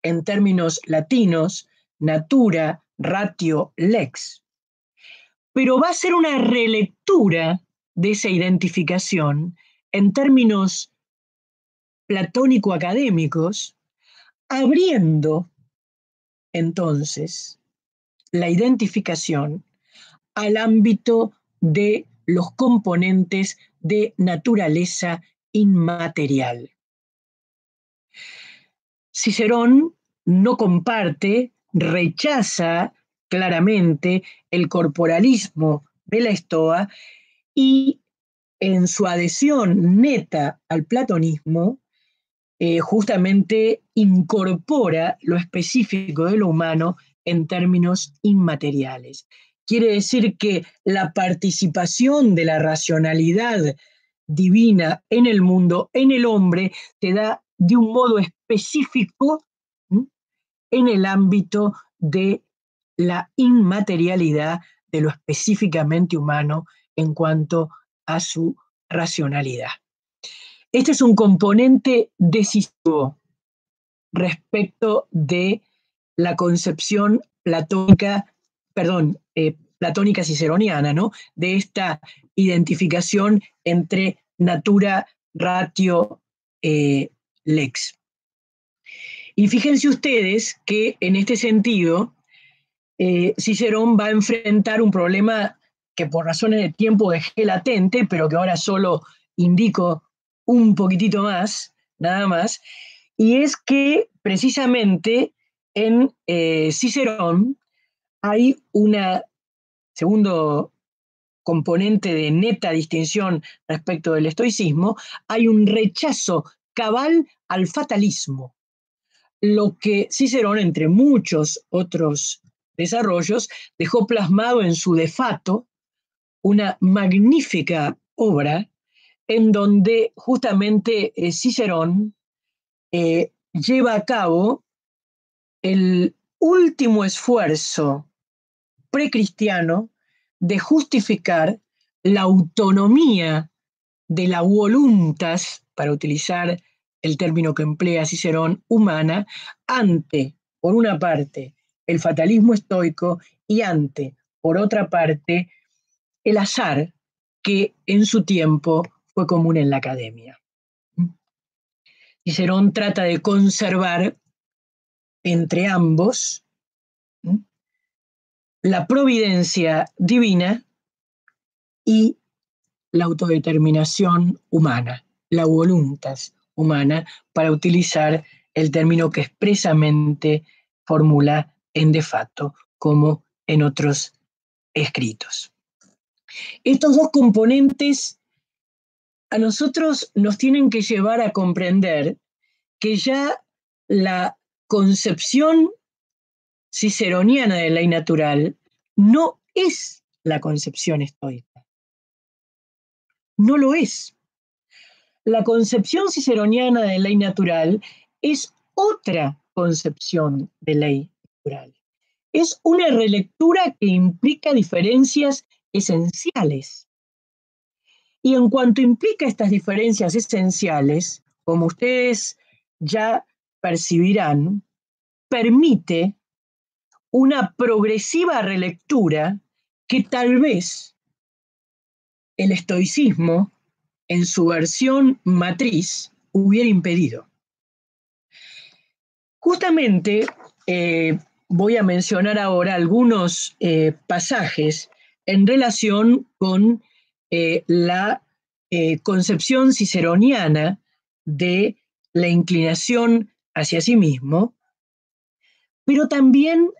A: en términos latinos, natura, ratio, lex. Pero va a ser una relectura de esa identificación en términos platónico-académicos, abriendo entonces la identificación al ámbito de los componentes de naturaleza inmaterial. Cicerón no comparte, rechaza claramente el corporalismo de la Estoa y en su adhesión neta al platonismo, justamente incorpora lo específico de lo humano en términos inmateriales. Quiere decir que la participación de la racionalidad divina en el mundo, en el hombre, se da de un modo específico en el ámbito de la inmaterialidad de lo específicamente humano en cuanto a su racionalidad. Este es un componente decisivo respecto de la concepción platónica ciceroniana, ¿no? De esta identificación entre natura, ratio, lex. Y fíjense ustedes que en este sentido, Cicerón va a enfrentar un problema que por razones de tiempo dejé latente, pero que ahora solo indico un poquitito más, nada más, y es que precisamente en Cicerón hay una segundo componente de neta distinción respecto del estoicismo, hay un rechazo cabal al fatalismo, lo que Cicerón, entre muchos otros desarrollos, dejó plasmado en su De Fato, una magnífica obra en donde justamente Cicerón lleva a cabo el último esfuerzo precristiano de justificar la autonomía de la voluntas, para utilizar el término que emplea Cicerón, humana, ante, por una parte, el fatalismo estoico y ante, por otra parte, el azar que en su tiempo fue común en la academia. Cicerón trata de conservar entre ambos la providencia divina y la autodeterminación humana, la voluntas humana, para utilizar el término que expresamente formula en De Fato, como en otros escritos. Estos dos componentes a nosotros nos tienen que llevar a comprender que ya la concepción ciceroniana de ley natural no es la concepción estoica. No lo es. La concepción ciceroniana de ley natural es otra concepción de ley natural. Es una relectura que implica diferencias esenciales. Y en cuanto implica estas diferencias esenciales, como ustedes ya percibirán, permite una progresiva relectura que tal vez el estoicismo, en su versión matriz, hubiera impedido. Justamente voy a mencionar ahora algunos pasajes en relación con la concepción ciceroniana de la inclinación hacia sí mismo, pero también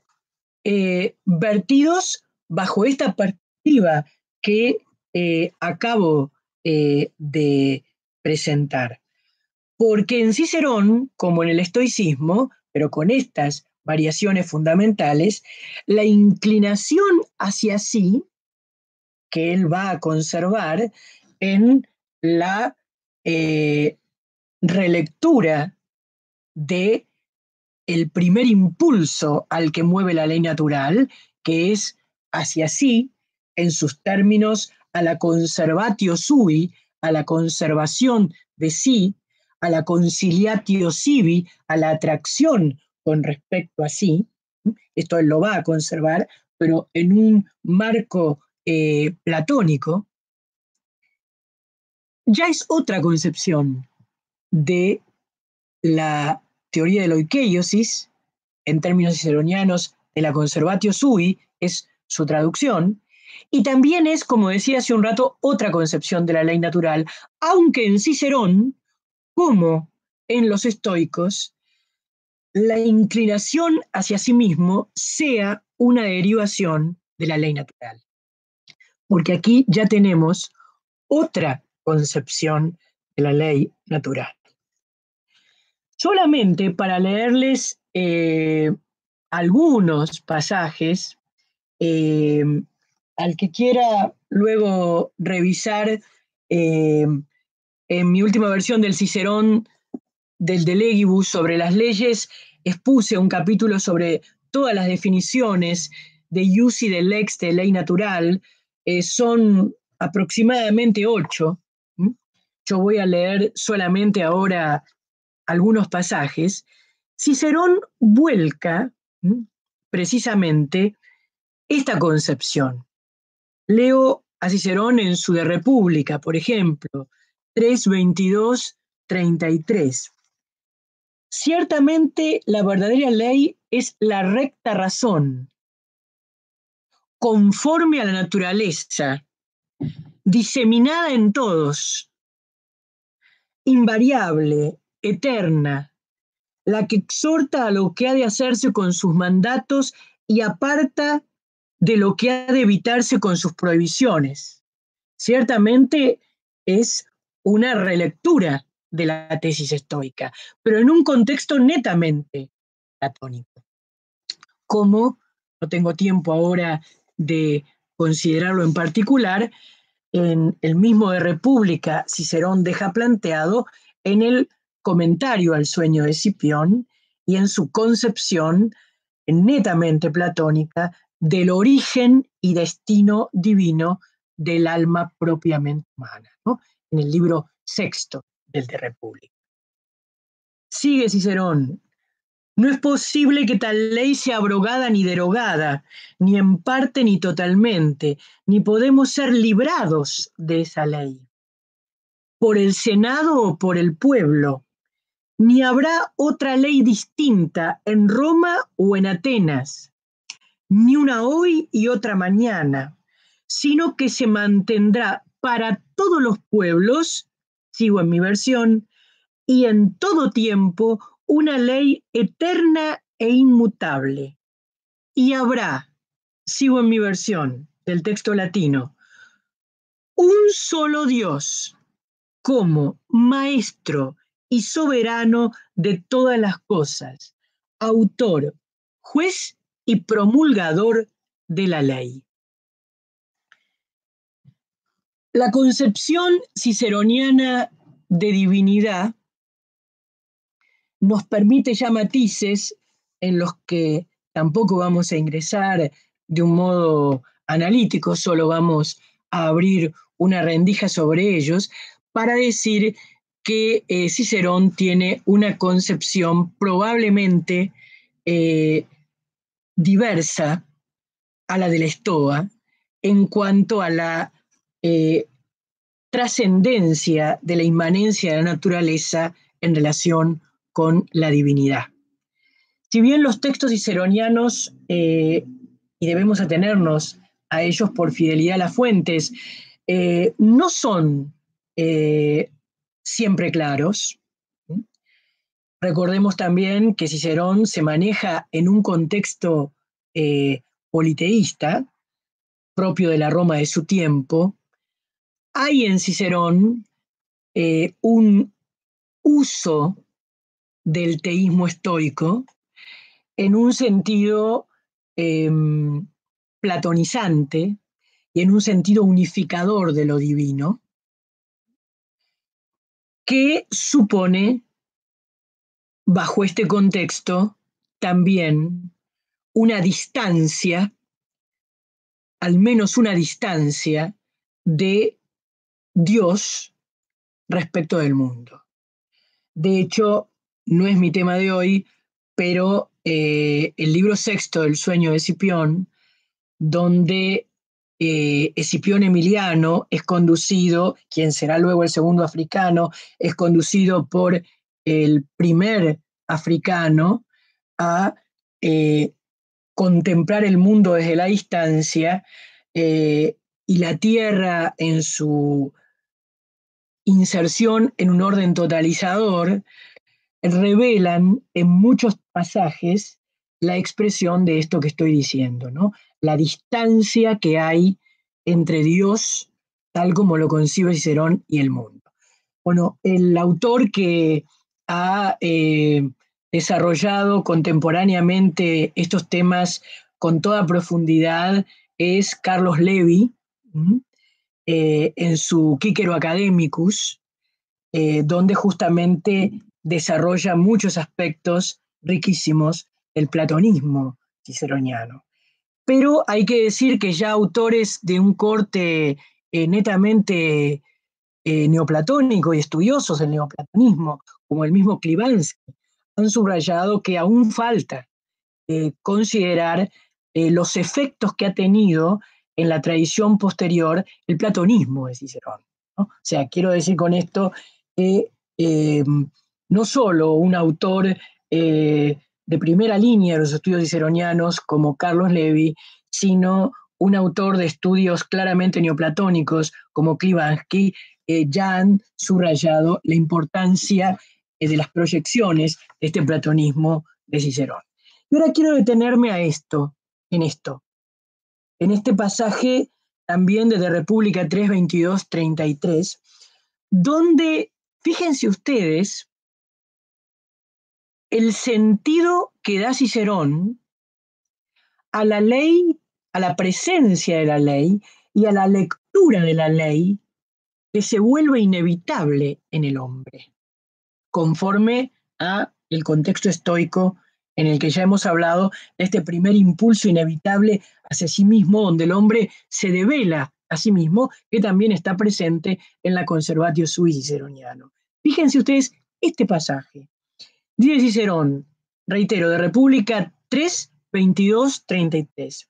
A: vertidos bajo esta perspectiva que acabo de presentar. Porque en Cicerón, como en el estoicismo, pero con estas variaciones fundamentales, la inclinación hacia sí, que él va a conservar en la relectura de el primer impulso al que mueve la ley natural, que es hacia sí, en sus términos, a la conservatio sui, a la conservación de sí, a la conciliatio sibi, a la atracción con respecto a sí. Esto él lo va a conservar, pero en un marco platónico. Ya es otra concepción de la teoría de la oikeiosis, en términos ciceronianos, de la conservatio sui, es su traducción, y también es, como decía hace un rato, otra concepción de la ley natural, aunque en Cicerón, como en los estoicos, la inclinación hacia sí mismo sea una derivación de la ley natural. Porque aquí ya tenemos otra concepción de la ley natural. Solamente para leerles algunos pasajes. Al que quiera luego revisar, en mi última versión del Cicerón del De Legibus sobre las leyes, expuse un capítulo sobre todas las definiciones de ius y de lex, de ley natural. Son aproximadamente 8. Yo voy a leer solamente ahora algunos pasajes. Cicerón vuelca precisamente esta concepción. Leo a Cicerón en su De República, por ejemplo, 3:22-33. Ciertamente la verdadera ley es la recta razón, conforme a la naturaleza, diseminada en todos, invariable, eterna, la que exhorta a lo que ha de hacerse con sus mandatos y aparta de lo que ha de evitarse con sus prohibiciones. Ciertamente es una relectura de la tesis estoica, pero en un contexto netamente platónico. Como no tengo tiempo ahora de considerarlo en particular, en el mismo De República, Cicerón deja planteado en el comentario al sueño de Escipión y en su concepción netamente platónica del origen y destino divino del alma propiamente humana, ¿no? En el libro sexto del De República. Sigue Cicerón: no es posible que tal ley sea abrogada ni derogada, ni en parte ni totalmente, ni podemos ser librados de esa ley, por el Senado o por el pueblo, ni habrá otra ley distinta en Roma o en Atenas, ni una hoy y otra mañana, sino que se mantendrá para todos los pueblos, sigo en mi versión, y en todo tiempo una ley eterna e inmutable. Y habrá, sigo en mi versión del texto latino, un solo Dios como maestro y soberano de todas las cosas, autor, juez y promulgador de la ley. La concepción ciceroniana de divinidad nos permite ya matices en los que tampoco vamos a ingresar de un modo analítico, solo vamos a abrir una rendija sobre ellos para decir que Cicerón tiene una concepción probablemente diversa a la de la Estoa en cuanto a la trascendencia de la inmanencia de la naturaleza en relación con la divinidad. Si bien los textos ciceronianos, y debemos atenernos a ellos por fidelidad a las fuentes, no son siempre claros. Recordemos también que Cicerón se maneja en un contexto politeísta, propio de la Roma de su tiempo. Hay en Cicerón un uso del teísmo estoico en un sentido platonizante y en un sentido unificador de lo divino, que supone, bajo este contexto, también una distancia, al menos una distancia, de Dios respecto del mundo. De hecho, no es mi tema de hoy, pero el libro sexto del sueño de Escipión, donde Escipión Emiliano es conducido, quien será luego el segundo africano, es conducido por el primer africano a contemplar el mundo desde la distancia, y la tierra en su inserción en un orden totalizador, revelan en muchos pasajes la expresión de esto que estoy diciendo, ¿no? La distancia que hay entre Dios, tal como lo concibe Cicerón, y el mundo. Bueno, el autor que ha desarrollado contemporáneamente estos temas con toda profundidad es Carlos Levi, en su Cícero Academicus, donde justamente desarrolla muchos aspectos riquísimos del platonismo ciceroniano. Pero hay que decir que ya autores de un corte netamente neoplatónico y estudiosos del neoplatonismo, como el mismo Klivansky, han subrayado que aún falta considerar los efectos que ha tenido en la tradición posterior el platonismo de Cicerón, ¿no? O sea, quiero decir con esto que no solo un autor de primera línea de los estudios ciceronianos como Carlos Levi, sino un autor de estudios claramente neoplatónicos como Klivansky, ya han subrayado la importancia de las proyecciones de este platonismo de Cicerón. Y ahora quiero detenerme en este pasaje también de República 3, 22, 33, donde, fíjense ustedes, el sentido que da Cicerón a la ley, a la presencia de la ley y a la lectura de la ley que se vuelve inevitable en el hombre, conforme a el contexto estoico en el que ya hemos hablado de este primer impulso inevitable hacia sí mismo, donde el hombre se devela a sí mismo, que también está presente en la Conservatio Sui ciceroniano. Fíjense ustedes este pasaje. Dice Cicerón, reitero, de República 3, 22, 33.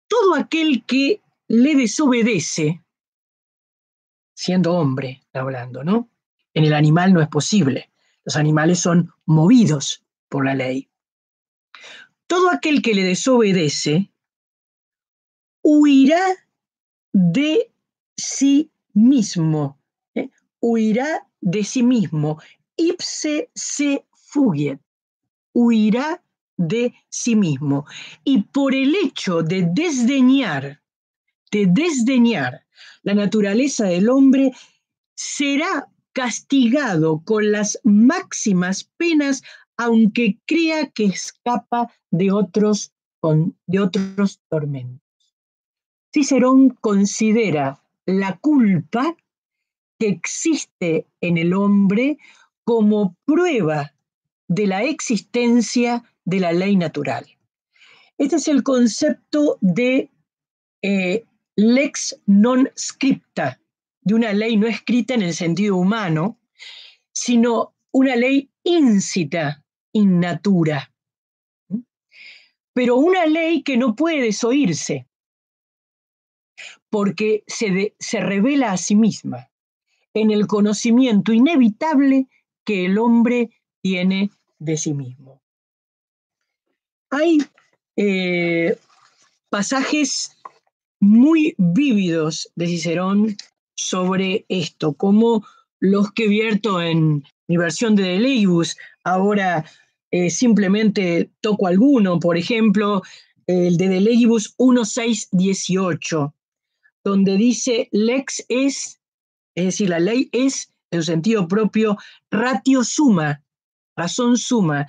A: Todo aquel que le desobedece, siendo hombre, hablando, ¿no? En el animal no es posible. Los animales son movidos por la ley. Todo aquel que le desobedece huirá de sí mismo, huirá de sí mismo, ipse se fugiet, huirá de sí mismo. Y por el hecho de desdeñar la naturaleza del hombre, será castigado con las máximas penas, aunque crea que escapa de otros tormentos. Cicerón considera la culpa que existe en el hombre como prueba de la existencia de la ley natural. Este es el concepto de lex non scripta, de una ley no escrita en el sentido humano, sino una ley íncita in natura. Pero una ley que no puede desoírse, porque se revela a sí misma en el conocimiento inevitable que el hombre tiene de sí mismo. Hay pasajes muy vívidos de Cicerón sobre esto, como los que vierto en mi versión de De Legibus. Ahora simplemente toco alguno, por ejemplo, el de De Legibus 1.6.18, donde dice lex es decir, la ley es, en su sentido propio, ratio summa, razón suma,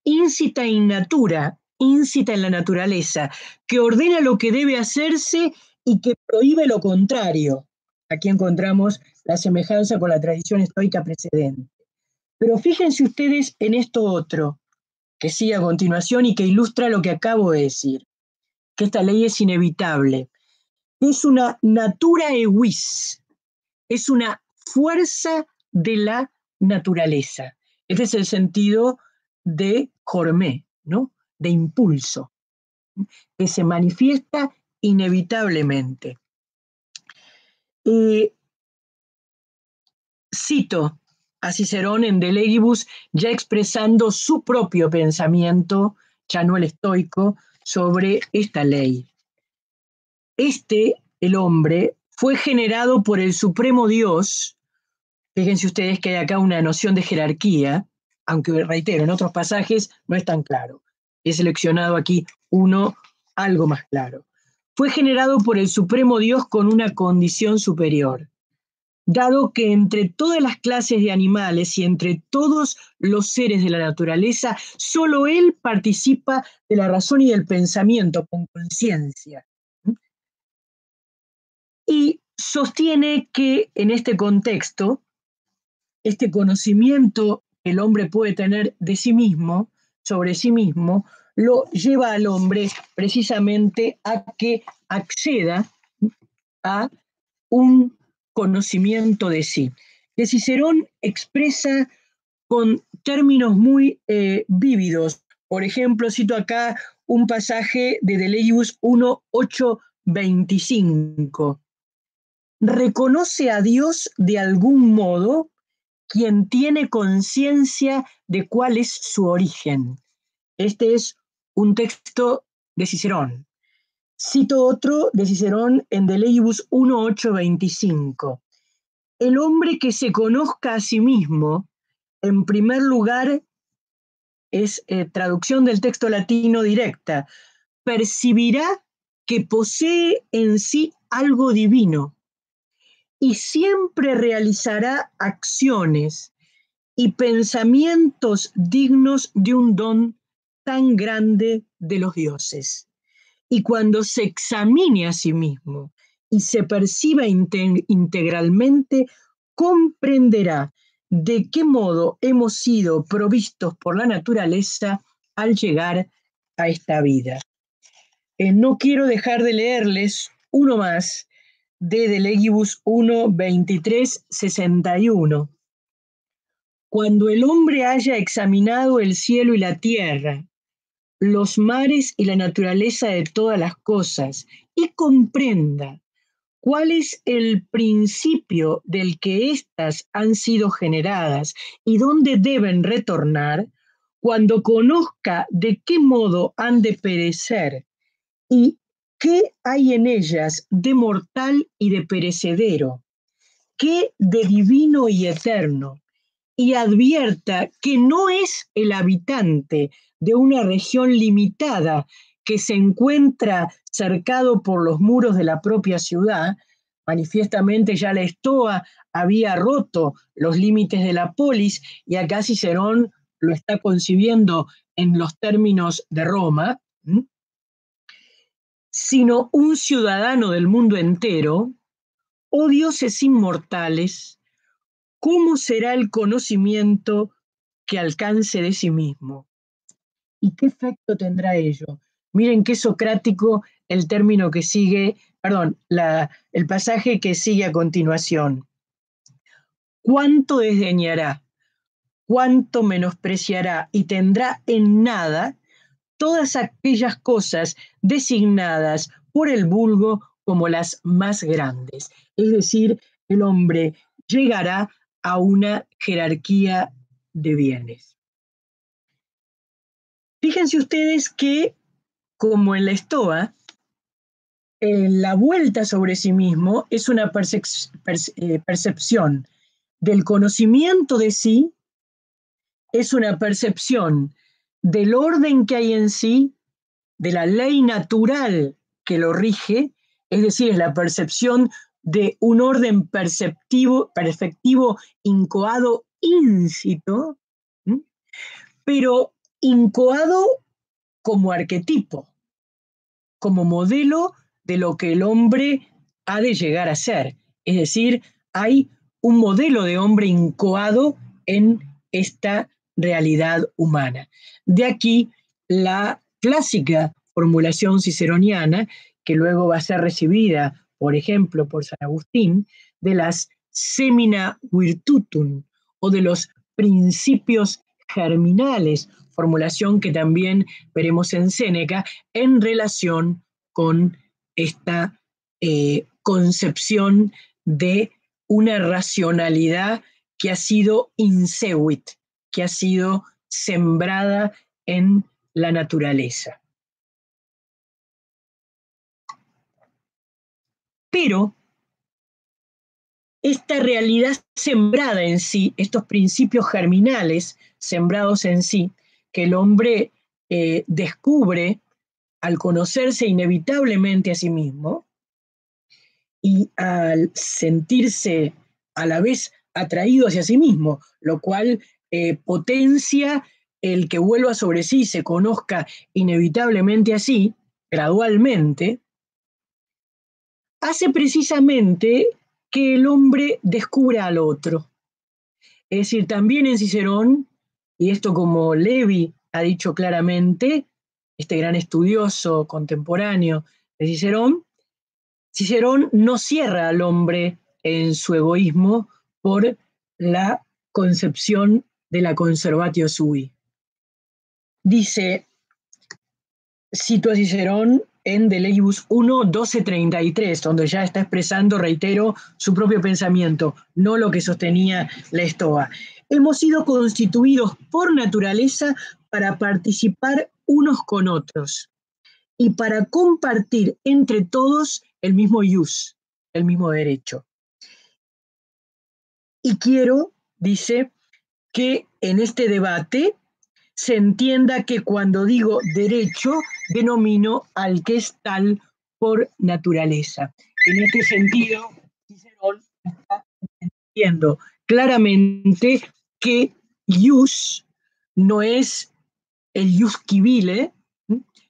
A: incita in natura, incita en la naturaleza, que ordena lo que debe hacerse y que prohíbe lo contrario. Aquí encontramos la semejanza con la tradición estoica precedente. Pero fíjense ustedes en esto otro, que sigue a continuación y que ilustra lo que acabo de decir, que esta ley es inevitable. Es una natura evis, es una fuerza de la naturaleza. Este es el sentido de Cormé, ¿no? De impulso, que se manifiesta inevitablemente. Cito a Cicerón en De Legibus, ya expresando su propio pensamiento, ya no el estoico, sobre esta ley. El hombre, fue generado por el Supremo Dios. Fíjense ustedes que hay acá una noción de jerarquía, aunque reitero, en otros pasajes no es tan claro. He seleccionado aquí uno algo más claro. Fue generado por el Supremo Dios con una condición superior. dado que entre todas las clases de animales y entre todos los seres de la naturaleza, solo él participa de la razón y del pensamiento con conciencia. Y sostiene que en este contexto, este conocimiento que el hombre puede tener de sí mismo, sobre sí mismo, lo lleva al hombre precisamente a que acceda a un conocimiento de sí, que Cicerón expresa con términos muy vívidos. Por ejemplo, cito acá un pasaje de De Legibus 1:8-25. Reconoce a Dios de algún modo quien tiene conciencia de cuál es su origen. Este es un texto de Cicerón. Cito otro de Cicerón en De Legibus 1:8-25. El hombre que se conozca a sí mismo, en primer lugar, es traducción del texto latino directa, percibirá que posee en sí algo divino y siempre realizará acciones y pensamientos dignos de un don tan grande de los dioses. Y cuando se examine a sí mismo y se perciba integralmente, comprenderá de qué modo hemos sido provistos por la naturaleza al llegar a esta vida. No quiero dejar de leerles uno más de Legibus 1:23-61. Cuando el hombre haya examinado el cielo y la tierra, los mares y la naturaleza de todas las cosas, y comprenda cuál es el principio del que éstas han sido generadas y dónde deben retornar, cuando conozca de qué modo han de perecer y qué hay en ellas de mortal y de perecedero, qué de divino y eterno, y advierta que no es el habitante de una región limitada que se encuentra cercado por los muros de la propia ciudad. Manifiestamente ya la Estoa había roto los límites de la polis y acá Cicerón lo está concibiendo en los términos de Roma, sino un ciudadano del mundo entero. Oh dioses inmortales, ¿cómo será el conocimiento que alcance de sí mismo? ¿Y qué efecto tendrá ello? Miren qué socrático el término que sigue, perdón, el pasaje que sigue a continuación. ¿Cuánto desdeñará, cuánto menospreciará y tendrá en nada todas aquellas cosas designadas por el vulgo como las más grandes? Es decir, el hombre llegará a una jerarquía de bienes. Fíjense ustedes que, como en la Estoa, la vuelta sobre sí mismo es una percepción del conocimiento de sí, es una percepción del orden que hay en sí, de la ley natural que lo rige, es decir, es la percepción de un orden perceptivo, perfectivo, incoado, íncito, pero incoado como arquetipo, como modelo de lo que el hombre ha de llegar a ser. Es decir, hay un modelo de hombre incoado en esta realidad humana. De aquí la clásica formulación ciceroniana, que luego va a ser recibida, por ejemplo, por San Agustín, de las semina virtutum, o de los principios germinales, formulación que también veremos en Séneca, en relación con esta concepción de una racionalidad que ha sido inseuit, que ha sido sembrada en la naturaleza. Pero esta realidad sembrada en sí, estos principios germinales sembrados en sí, que el hombre descubre al conocerse inevitablemente a sí mismo y al sentirse a la vez atraído hacia sí mismo, lo cual potencia el que vuelva sobre sí y se conozca inevitablemente así, gradualmente, hace precisamente que el hombre descubra al otro. Es decir, también en Cicerón, y esto como Levi ha dicho claramente, este gran estudioso contemporáneo de Cicerón, Cicerón no cierra al hombre en su egoísmo por la concepción de la conservatio sui. Dice, cito a Cicerón en De Legibus 1, 12:33, donde ya está expresando, reitero, su propio pensamiento, no lo que sostenía la Estoa. Hemos sido constituidos por naturaleza para participar unos con otros y para compartir entre todos el mismo ius, el mismo derecho. Y quiero, dice, que en este debate se entienda que cuando digo derecho, denomino al que es tal por naturaleza. En este sentido, Cicerón está diciendo claramente que ius no es el ius civile,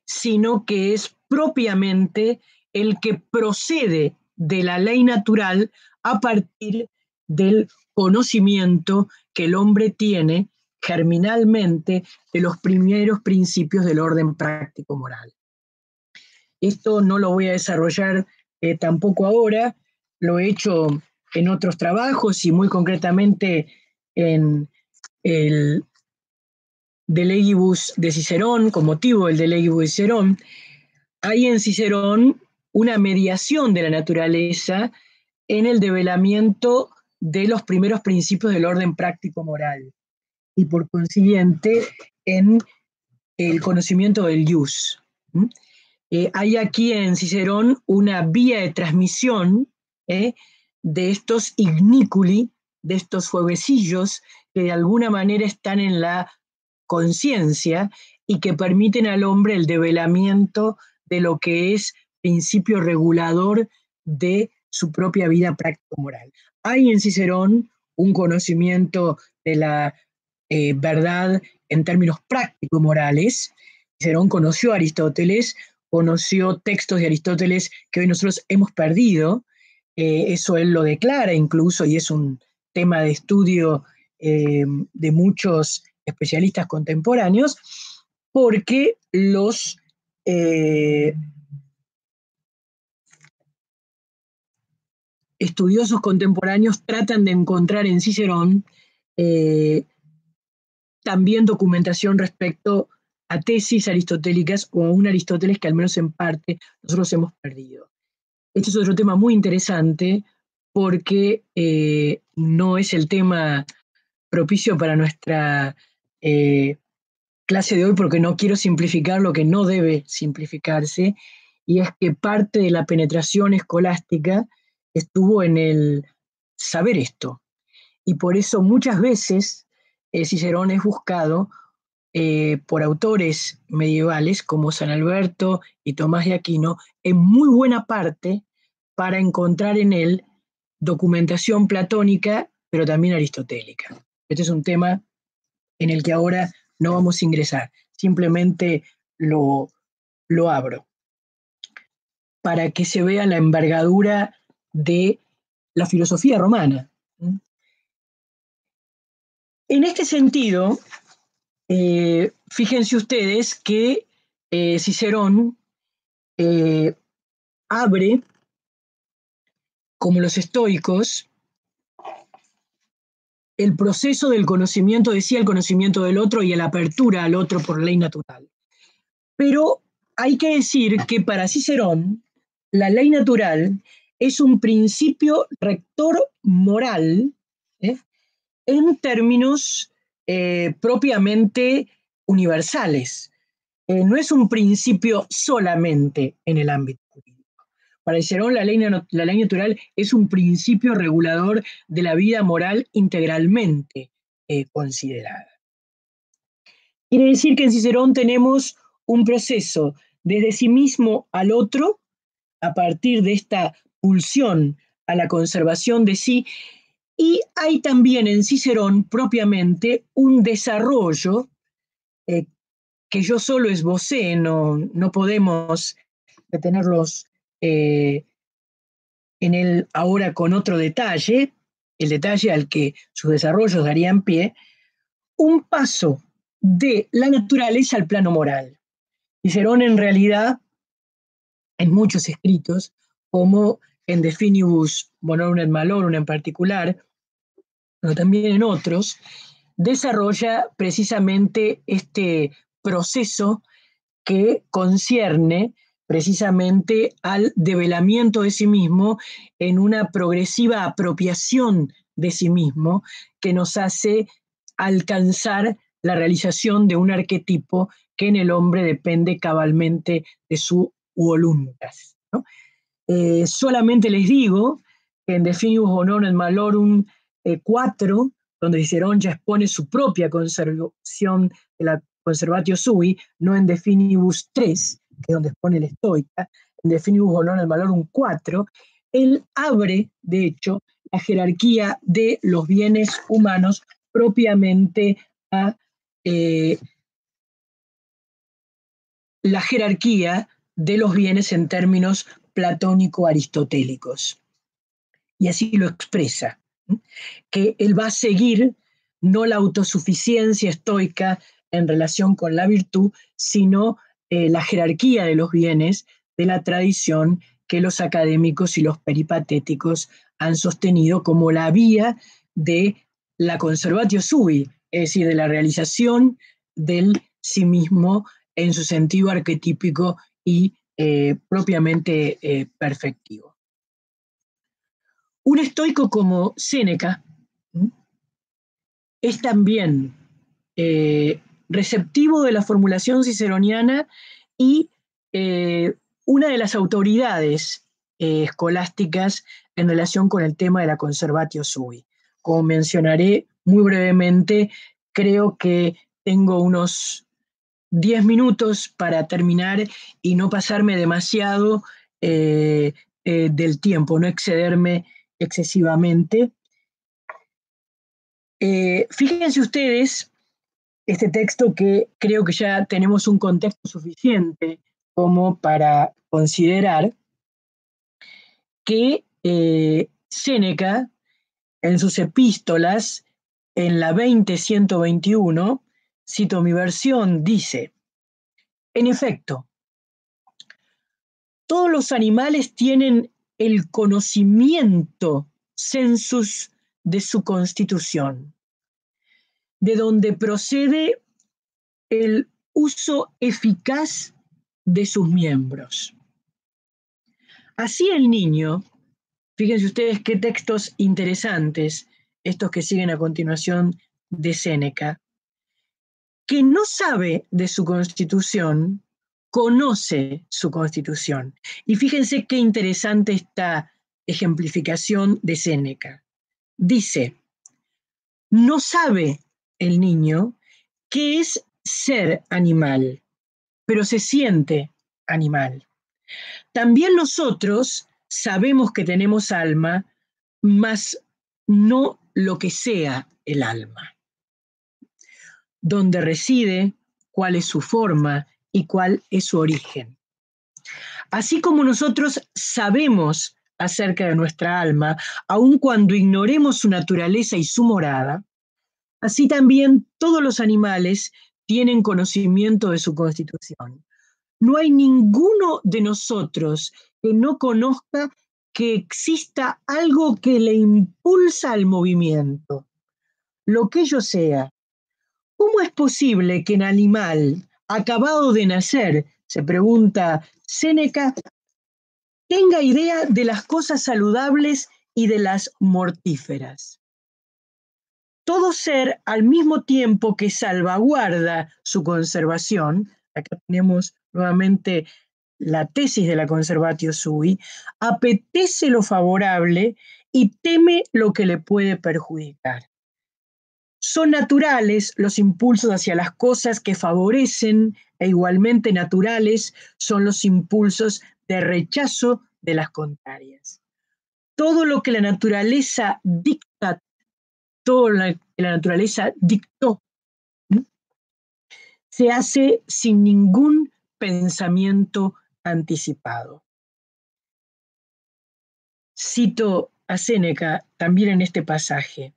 A: sino que es propiamente el que procede de la ley natural a partir del conocimiento que el hombre tiene germinalmente de los primeros principios del orden práctico moral. Esto no lo voy a desarrollar tampoco ahora, lo he hecho en otros trabajos y muy concretamente en el De Legibus de Cicerón, con motivo del De Legibus de Cicerón. Hay en Cicerón una mediación de la naturaleza en el develamiento de los primeros principios del orden práctico moral y por consiguiente en el conocimiento del ius. Hay aquí en Cicerón una vía de transmisión de estos igniculi, de estos fueguecillos que de alguna manera están en la conciencia y que permiten al hombre el develamiento de lo que es principio regulador de su propia vida práctico-moral. Hay en Cicerón un conocimiento de la verdad en términos práctico-morales. Cicerón conoció a Aristóteles, conoció textos de Aristóteles que hoy nosotros hemos perdido. Eso él lo declara incluso y es un tema de estudio de muchos especialistas contemporáneos, porque los estudiosos contemporáneos tratan de encontrar en Cicerón también documentación respecto a tesis aristotélicas o a un Aristóteles que al menos en parte nosotros hemos perdido. Este es otro tema muy interesante porque no es el tema propicio para nuestra clase de hoy porque no quiero simplificar lo que no debe simplificarse, y es que parte de la penetración escolástica estuvo en el saber esto. Y por eso muchas veces Cicerón es buscado por autores medievales como San Alberto y Tomás de Aquino, en muy buena parte para encontrar en él documentación platónica, pero también aristotélica. Este es un tema en el que ahora no vamos a ingresar, simplemente lo abro para que se vea la envergadura de la filosofía romana. En este sentido, fíjense ustedes que Cicerón abre, como los estoicos, el proceso del conocimiento de sí al conocimiento del otro y a la apertura al otro por ley natural. Pero hay que decir que para Cicerón la ley natural es un principio rector moral en términos propiamente universales. No es un principio solamente en el ámbito jurídico. Para Cicerón la ley natural es un principio regulador de la vida moral integralmente considerada. Quiere decir que en Cicerón tenemos un proceso desde sí mismo al otro, a partir de esta pulsión a la conservación de sí, Y hay también en Cicerón propiamente un desarrollo que yo solo esbocé, no podemos detenerlos en él ahora con otro detalle, el detalle al que sus desarrollos darían pie, un paso de la naturaleza al plano moral. Cicerón en realidad, en muchos escritos, como en De Finibus Bonorum et Malorum en particular, pero también en otros, desarrolla precisamente este proceso que concierne precisamente al develamiento de sí mismo en una progresiva apropiación de sí mismo que nos hace alcanzar la realización de un arquetipo que en el hombre depende cabalmente de su voluntas, ¿no? Solamente les digo que en De Finibus Bonorum Malorum 4, donde Cicerón ya expone su propia conservación de la Conservatio Sui, no en De Finibus 3, que es donde expone el Estoica, en De Finibus Bonorum Malorum 4, él abre, de hecho, la jerarquía de los bienes humanos propiamente a la jerarquía de los bienes en términos platónico-aristotélicos. Y así lo expresa, que él va a seguir no la autosuficiencia estoica en relación con la virtud, sino la jerarquía de los bienes de la tradición que los académicos y los peripatéticos han sostenido como la vía de la conservatio sui, es decir, de la realización del sí mismo en su sentido arquetípico y propiamente perfectivo. Un estoico como Séneca es también receptivo de la formulación ciceroniana y una de las autoridades escolásticas en relación con el tema de la conservatio sui. Como mencionaré muy brevemente, creo que tengo unos 10 minutos para terminar y no pasarme demasiado del tiempo, no excederme excesivamente. Fíjense ustedes este texto que creo que ya tenemos un contexto suficiente como para considerar que Séneca en sus epístolas, en la 20-121, cito mi versión, dice, en efecto, todos los animales tienen el conocimiento sensus de su constitución, de donde procede el uso eficaz de sus miembros. Así el niño, fíjense ustedes qué textos interesantes, estos que siguen a continuación de Séneca, que no sabe de su constitución, conoce su constitución. Y fíjense qué interesante esta ejemplificación de Séneca. Dice, no sabe el niño qué es ser animal, pero se siente animal. También nosotros sabemos que tenemos alma, mas no lo que sea el alma. Dónde reside, cuál es su forma y cuál es su origen. Así como nosotros sabemos acerca de nuestra alma, aun cuando ignoremos su naturaleza y su morada, así también todos los animales tienen conocimiento de su constitución. No hay ninguno de nosotros que no conozca que exista algo que le impulsa al movimiento, lo que ello sea. ¿Cómo es posible que el animal acabado de nacer, se pregunta Séneca, tenga idea de las cosas saludables y de las mortíferas? Todo ser, al mismo tiempo que salvaguarda su conservación, acá tenemos nuevamente la tesis de la conservatio sui, apetece lo favorable y teme lo que le puede perjudicar. Son naturales los impulsos hacia las cosas que favorecen e igualmente naturales son los impulsos de rechazo de las contrarias. Todo lo que la naturaleza dicta todo lo que la naturaleza dictó, se hace sin ningún pensamiento anticipado. Cito a Séneca también en este pasaje.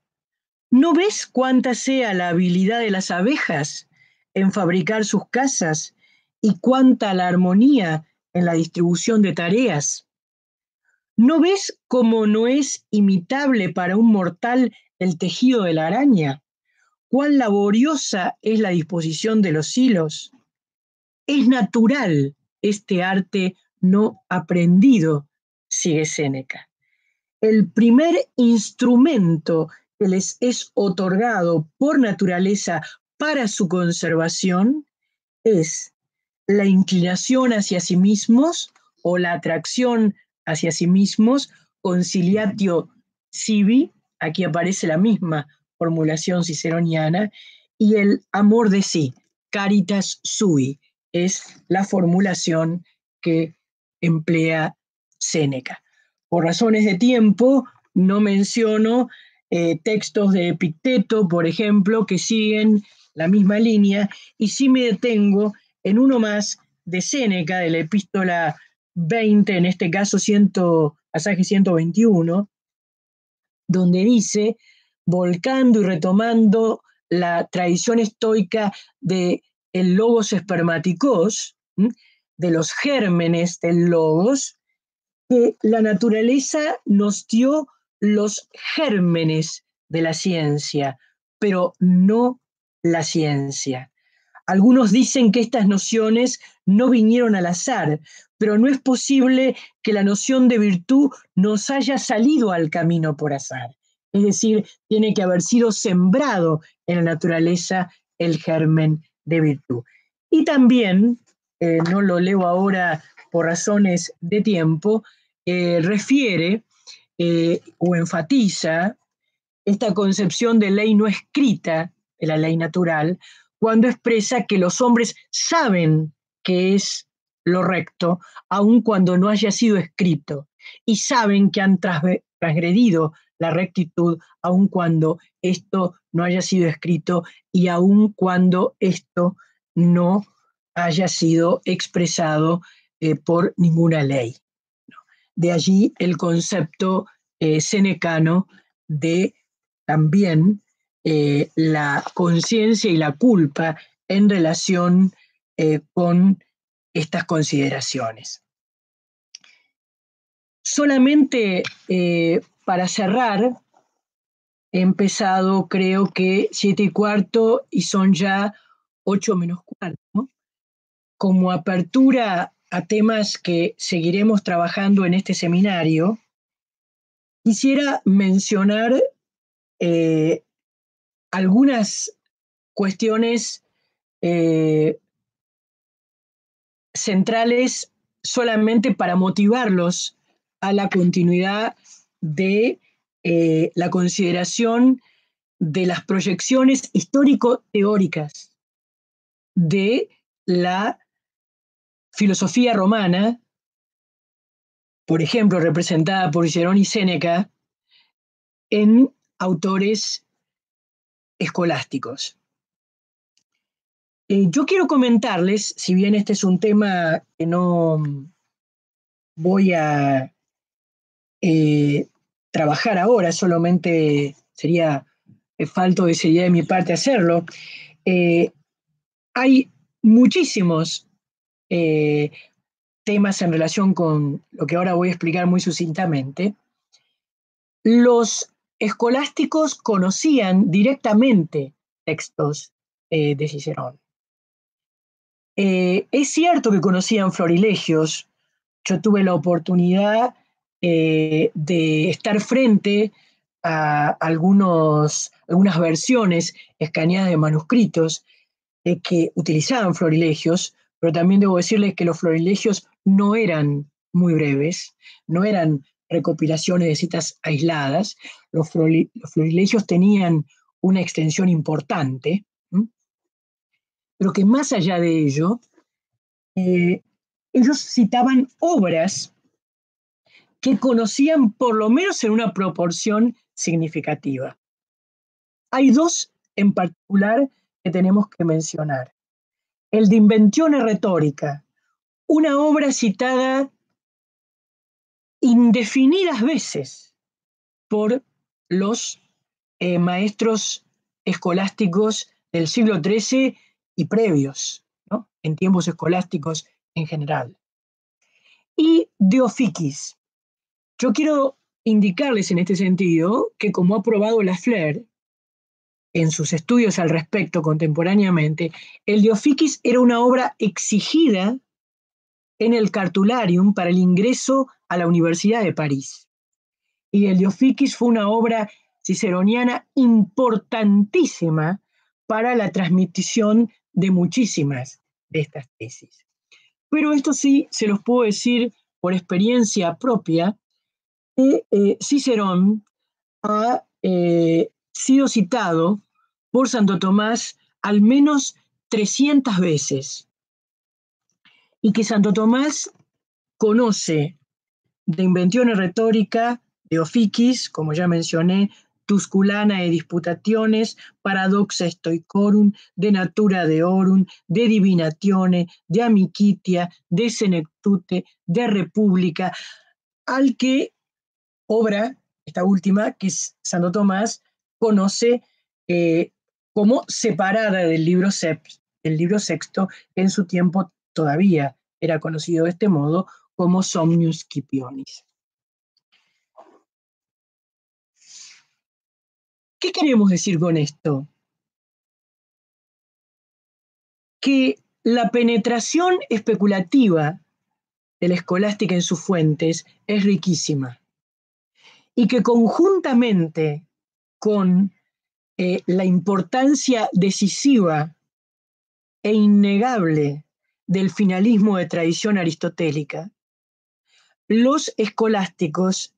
A: ¿No ves cuánta sea la habilidad de las abejas en fabricar sus casas y cuánta la armonía en la distribución de tareas? ¿No ves cómo no es imitable para un mortal el tejido de la araña? ¿Cuán laboriosa es la disposición de los hilos? Es natural este arte no aprendido, sigue Séneca. El primer instrumento que les es otorgado por naturaleza para su conservación es la inclinación hacia sí mismos o la atracción hacia sí mismos, conciliatio sibi, aquí aparece la misma formulación ciceroniana, y el amor de sí, caritas sui, es la formulación que emplea Séneca. Por razones de tiempo, no menciono textos de Epicteto, por ejemplo, que siguen la misma línea, y sí me detengo en uno más de Séneca, de la epístola 20, en este caso pasaje 121, donde dice, volcando y retomando la tradición estoica de el logos espermáticos, de los gérmenes del logos, que la naturaleza nos dio los gérmenes de la ciencia, pero no la ciencia. Algunos dicen que estas nociones no vinieron al azar, pero no es posible que la noción de virtud nos haya salido al camino por azar. Es decir, tiene que haber sido sembrado en la naturaleza el germen de virtud. Y también, no lo leo ahora por razones de tiempo, refiere o enfatiza esta concepción de ley no escrita, de la ley natural, cuando expresa que los hombres saben que es lo recto, aun cuando no haya sido escrito, y saben que han transgredido la rectitud, aun cuando esto no haya sido escrito y aun cuando esto no haya sido expresado por ninguna ley. De allí el concepto senecano de también la conciencia y la culpa en relación con estas consideraciones. Solamente para cerrar, he empezado creo que 7:15 y son ya 8:15, ¿no? Como apertura a temas que seguiremos trabajando en este seminario, quisiera mencionar algunas cuestiones centrales solamente para motivarlos a la continuidad de la consideración de las proyecciones histórico-teóricas de la filosofía romana, por ejemplo, representada por Cicerón y Séneca, en autores escolásticos. Yo quiero comentarles, si bien este es un tema que no voy a trabajar ahora, solamente sería falto de seriedad de mi parte hacerlo, hay muchísimos temas en relación con lo que ahora voy a explicar muy sucintamente. Los escolásticos conocían directamente textos de Cicerón. Es cierto que conocían florilegios. Yo tuve la oportunidad de estar frente a algunas versiones escaneadas de manuscritos que utilizaban florilegios, pero también debo decirles que los florilegios no eran muy breves, no eran recopilaciones de citas aisladas. Los florilegios tenían una extensión importante, pero que más allá de ello, ellos citaban obras que conocían por lo menos en una proporción significativa. Hay dos en particular que tenemos que mencionar. El de Inventione Retórica, una obra citada indefinidas veces por los maestros escolásticos del siglo XIII y previos, ¿no? En tiempos escolásticos en general. Y De Officis. Yo quiero indicarles en este sentido que, como ha probado Lafleur en sus estudios al respecto contemporáneamente, el De Officis era una obra exigida en el cartularium para el ingreso a la Universidad de París. Y el De Officis fue una obra ciceroniana importantísima para la transmisión de muchísimas de estas tesis. Pero esto sí se los puedo decir por experiencia propia, que Cicerón ha sido citado por Santo Tomás al menos 300 veces, y que Santo Tomás conoce de Inventione Retórica, De Officis, como ya mencioné, Tusculana e Disputationes, Paradoxa Stoicorum, De Natura Deorum, De Divinatione, De Amicitia, De Senectute, De República, al que obra, esta última, que es Santo Tomás, conoce como separada del libro sexto, que en su tiempo todavía era conocido de este modo como Somnius Scipionis. ¿Qué queremos decir con esto? Que la penetración especulativa de la escolástica en sus fuentes es riquísima y que conjuntamente con la importancia decisiva e innegable del finalismo de tradición aristotélica, los escolásticos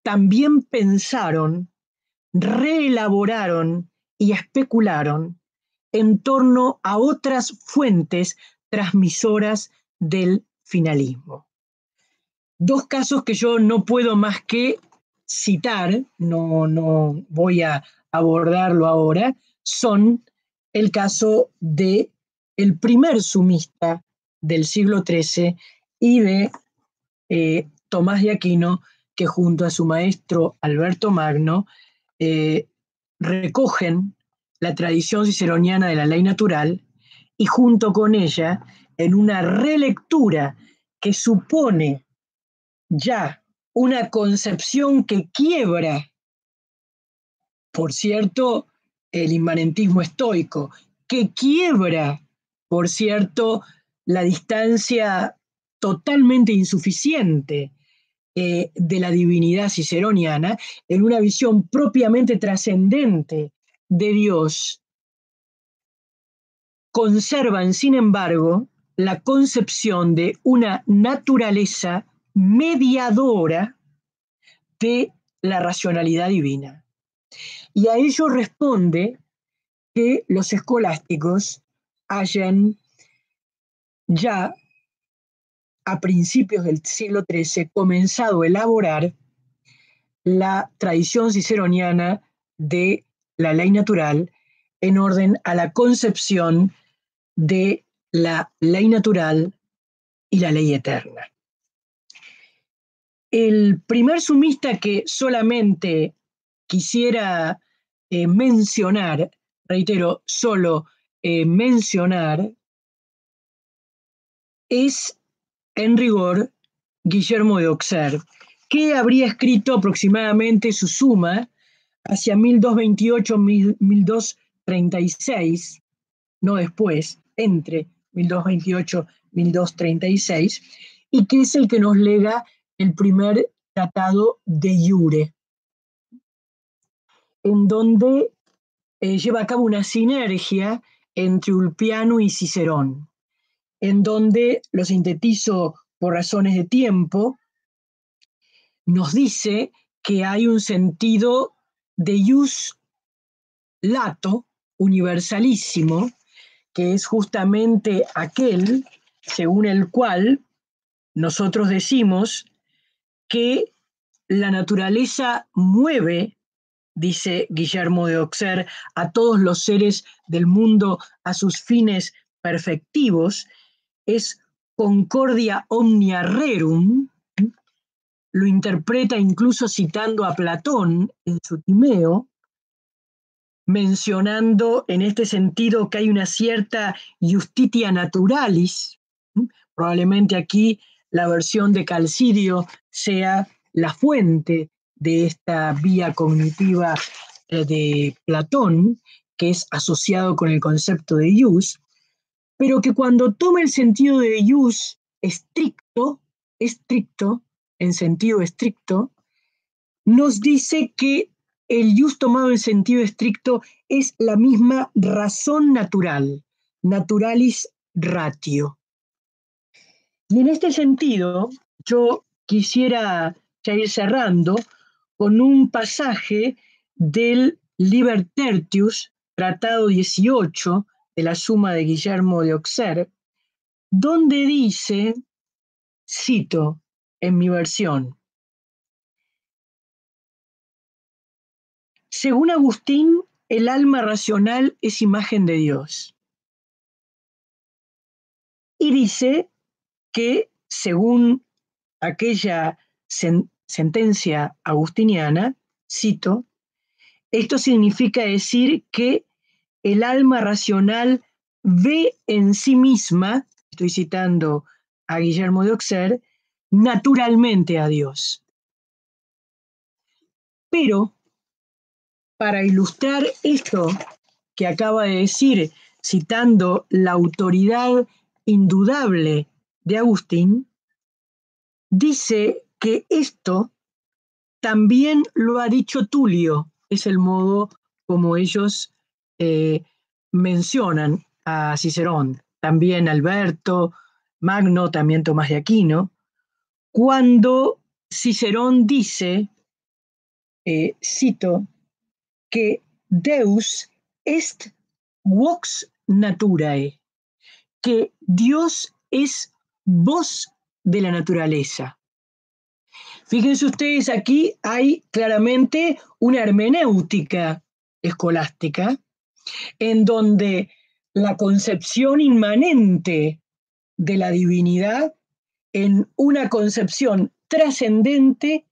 A: también pensaron, reelaboraron y especularon en torno a otras fuentes transmisoras del finalismo. Dos casos que yo no puedo más que citar, no voy a abordarlo ahora, son el caso de el primer sumista del siglo XIII y de Tomás de Aquino, que junto a su maestro Alberto Magno recogen la tradición ciceroniana de la ley natural y junto con ella, en una relectura que supone ya una concepción que quiebra, por cierto, el inmanentismo estoico, que quiebra, por cierto, la distancia totalmente insuficiente de la divinidad ciceroniana, en una visión propiamente trascendente de Dios, conservan, sin embargo, la concepción de una naturaleza mediadora de la racionalidad divina. Y a ello responde que los escolásticos hayan ya a principios del siglo XIII comenzado a elaborar la tradición ciceroniana de la ley natural en orden a la concepción de la ley natural y la ley eterna. El primer sumista que solamente quisiera mencionar, reitero, solo mencionar, es en rigor Guillermo de Auxerre, que habría escrito aproximadamente su suma hacia 1228-1236, no después, entre 1228-1236, y que es el que nos lega el primer tratado de iure, en donde lleva a cabo una sinergia entre Ulpiano y Cicerón, en donde, lo sintetizo por razones de tiempo, nos dice que hay un sentido de ius lato universalísimo, que es justamente aquel según el cual nosotros decimos que la naturaleza mueve dice Guillermo de Auxerre, a todos los seres del mundo a sus fines perfectivos, es concordia omnia rerum, lo interpreta incluso citando a Platón en su Timeo, mencionando en este sentido que hay una cierta justitia naturalis. Probablemente aquí la versión de Calcidio sea la fuente de esta vía cognitiva de Platón, que es asociado con el concepto de jus, pero que cuando toma el sentido de jus estricto, en sentido estricto, nos dice que el jus tomado en sentido estricto es la misma razón natural, naturalis ratio. Y en este sentido, yo quisiera ya ir cerrando con un pasaje del Liber Tertius, Tratado 18 de la Suma de Guillermo de Auxerre, donde dice, cito en mi versión, según Agustín, el alma racional es imagen de Dios. Y dice que, según aquella sentencia agustiniana, cito, esto significa decir que el alma racional ve en sí misma, estoy citando a Guillermo de Auxerre, naturalmente a Dios. Pero para ilustrar esto que acaba de decir, citando la autoridad indudable de Agustín, dice que esto también lo ha dicho Tulio, es el modo como ellos mencionan a Cicerón, también Alberto Magno, también Tomás de Aquino, cuando Cicerón dice, cito, que Deus est vox naturae, que Dios es voz de la naturaleza. Fíjense ustedes, aquí hay claramente una hermenéutica escolástica en donde la concepción inmanente de la divinidad en una concepción trascendente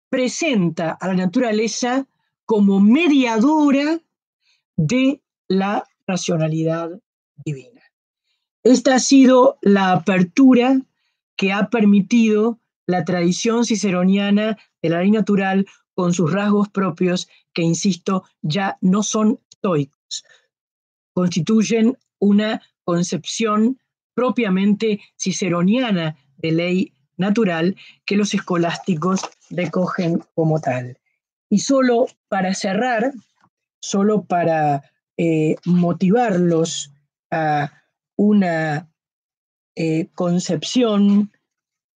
A: presenta a la naturaleza como mediadora de la racionalidad divina. Esta ha sido la apertura que ha permitido la tradición ciceroniana de la ley natural con sus rasgos propios que, insisto, ya no son estoicos, constituyen una concepción propiamente ciceroniana de ley natural que los escolásticos recogen como tal. Y solo para cerrar, solo para motivarlos a una concepción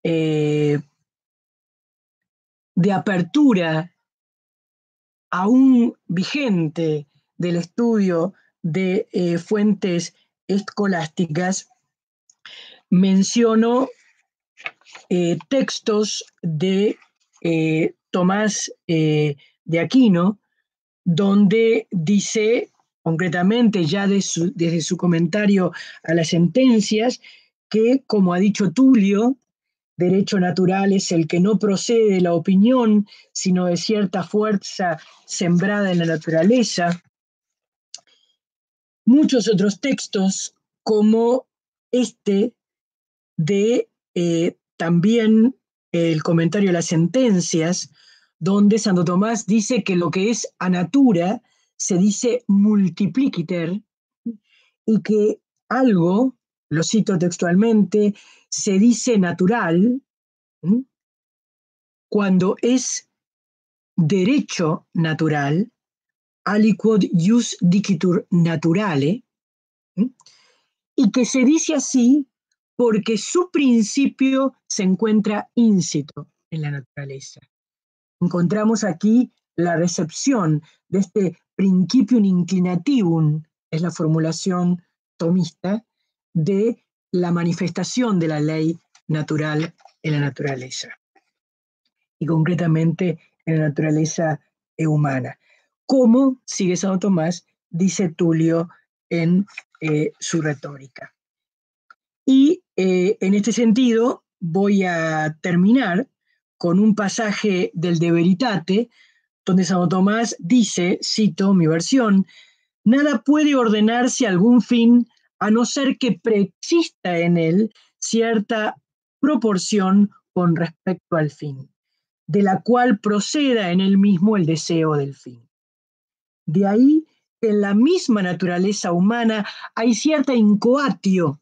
A: de apertura aún vigente del estudio de fuentes escolásticas, menciono textos de Tomás de Aquino, donde dice concretamente ya desde su comentario a las sentencias que, como ha dicho Tulio, derecho natural es el que no procede de la opinión, sino de cierta fuerza sembrada en la naturaleza. Muchos otros textos, como este de también el comentario a las sentencias, donde Santo Tomás dice que lo que es a natura se dice multipliciter y que algo, lo cito textualmente, se dice natural cuando es derecho natural, aliquod ius dicitur naturale, y que se dice así porque su principio se encuentra íncito en la naturaleza. Encontramos aquí la recepción de este principium inclinativum, es la formulación tomista, de la manifestación de la ley natural en la naturaleza, y concretamente en la naturaleza humana. como, sigue Santo Tomás, dice Tulio en su retórica. Y en este sentido voy a terminar con un pasaje del De Veritate, donde Santo Tomás dice, cito mi versión, nada puede ordenarse a algún fin a no ser que preexista en él cierta proporción con respecto al fin, de la cual proceda en él mismo el deseo del fin. De ahí que en la misma naturaleza humana hay cierta incoatio,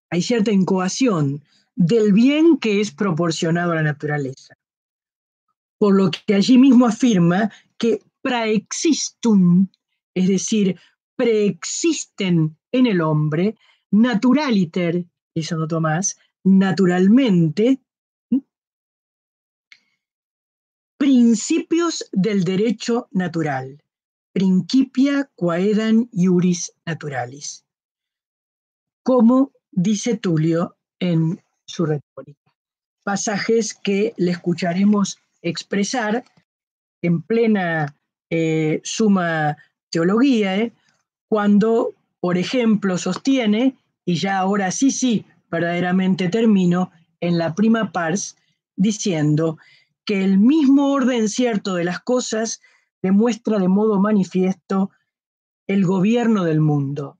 A: hay cierta incoación del bien que es proporcionado a la naturaleza. Por lo que allí mismo afirma que praexistum, es decir, preexisten en el hombre, naturaliter, dice Santo Tomás, naturalmente, principios del derecho natural, principia quaedan iuris naturalis, como dice Tulio en su retórica. Pasajes que le escucharemos expresar en plena suma teología, cuando, por ejemplo, sostiene, y ya ahora sí, verdaderamente termino, en la prima pars, diciendo que el mismo orden cierto de las cosas demuestra de modo manifiesto el gobierno del mundo.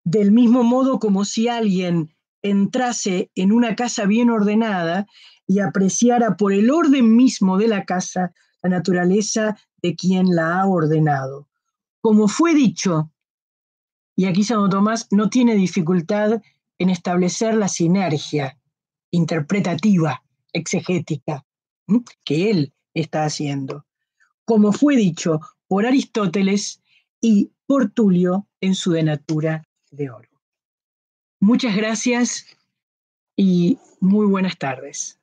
A: Del mismo modo como si alguien entrase en una casa bien ordenada y apreciara por el orden mismo de la casa la naturaleza de quien la ha ordenado. Como fue dicho, y aquí Santo Tomás no tiene dificultad en establecer la sinergia interpretativa, exegética, que él está haciendo. Como fue dicho por Aristóteles y por Tulio en su De Natura de Oro. Muchas gracias y muy buenas tardes.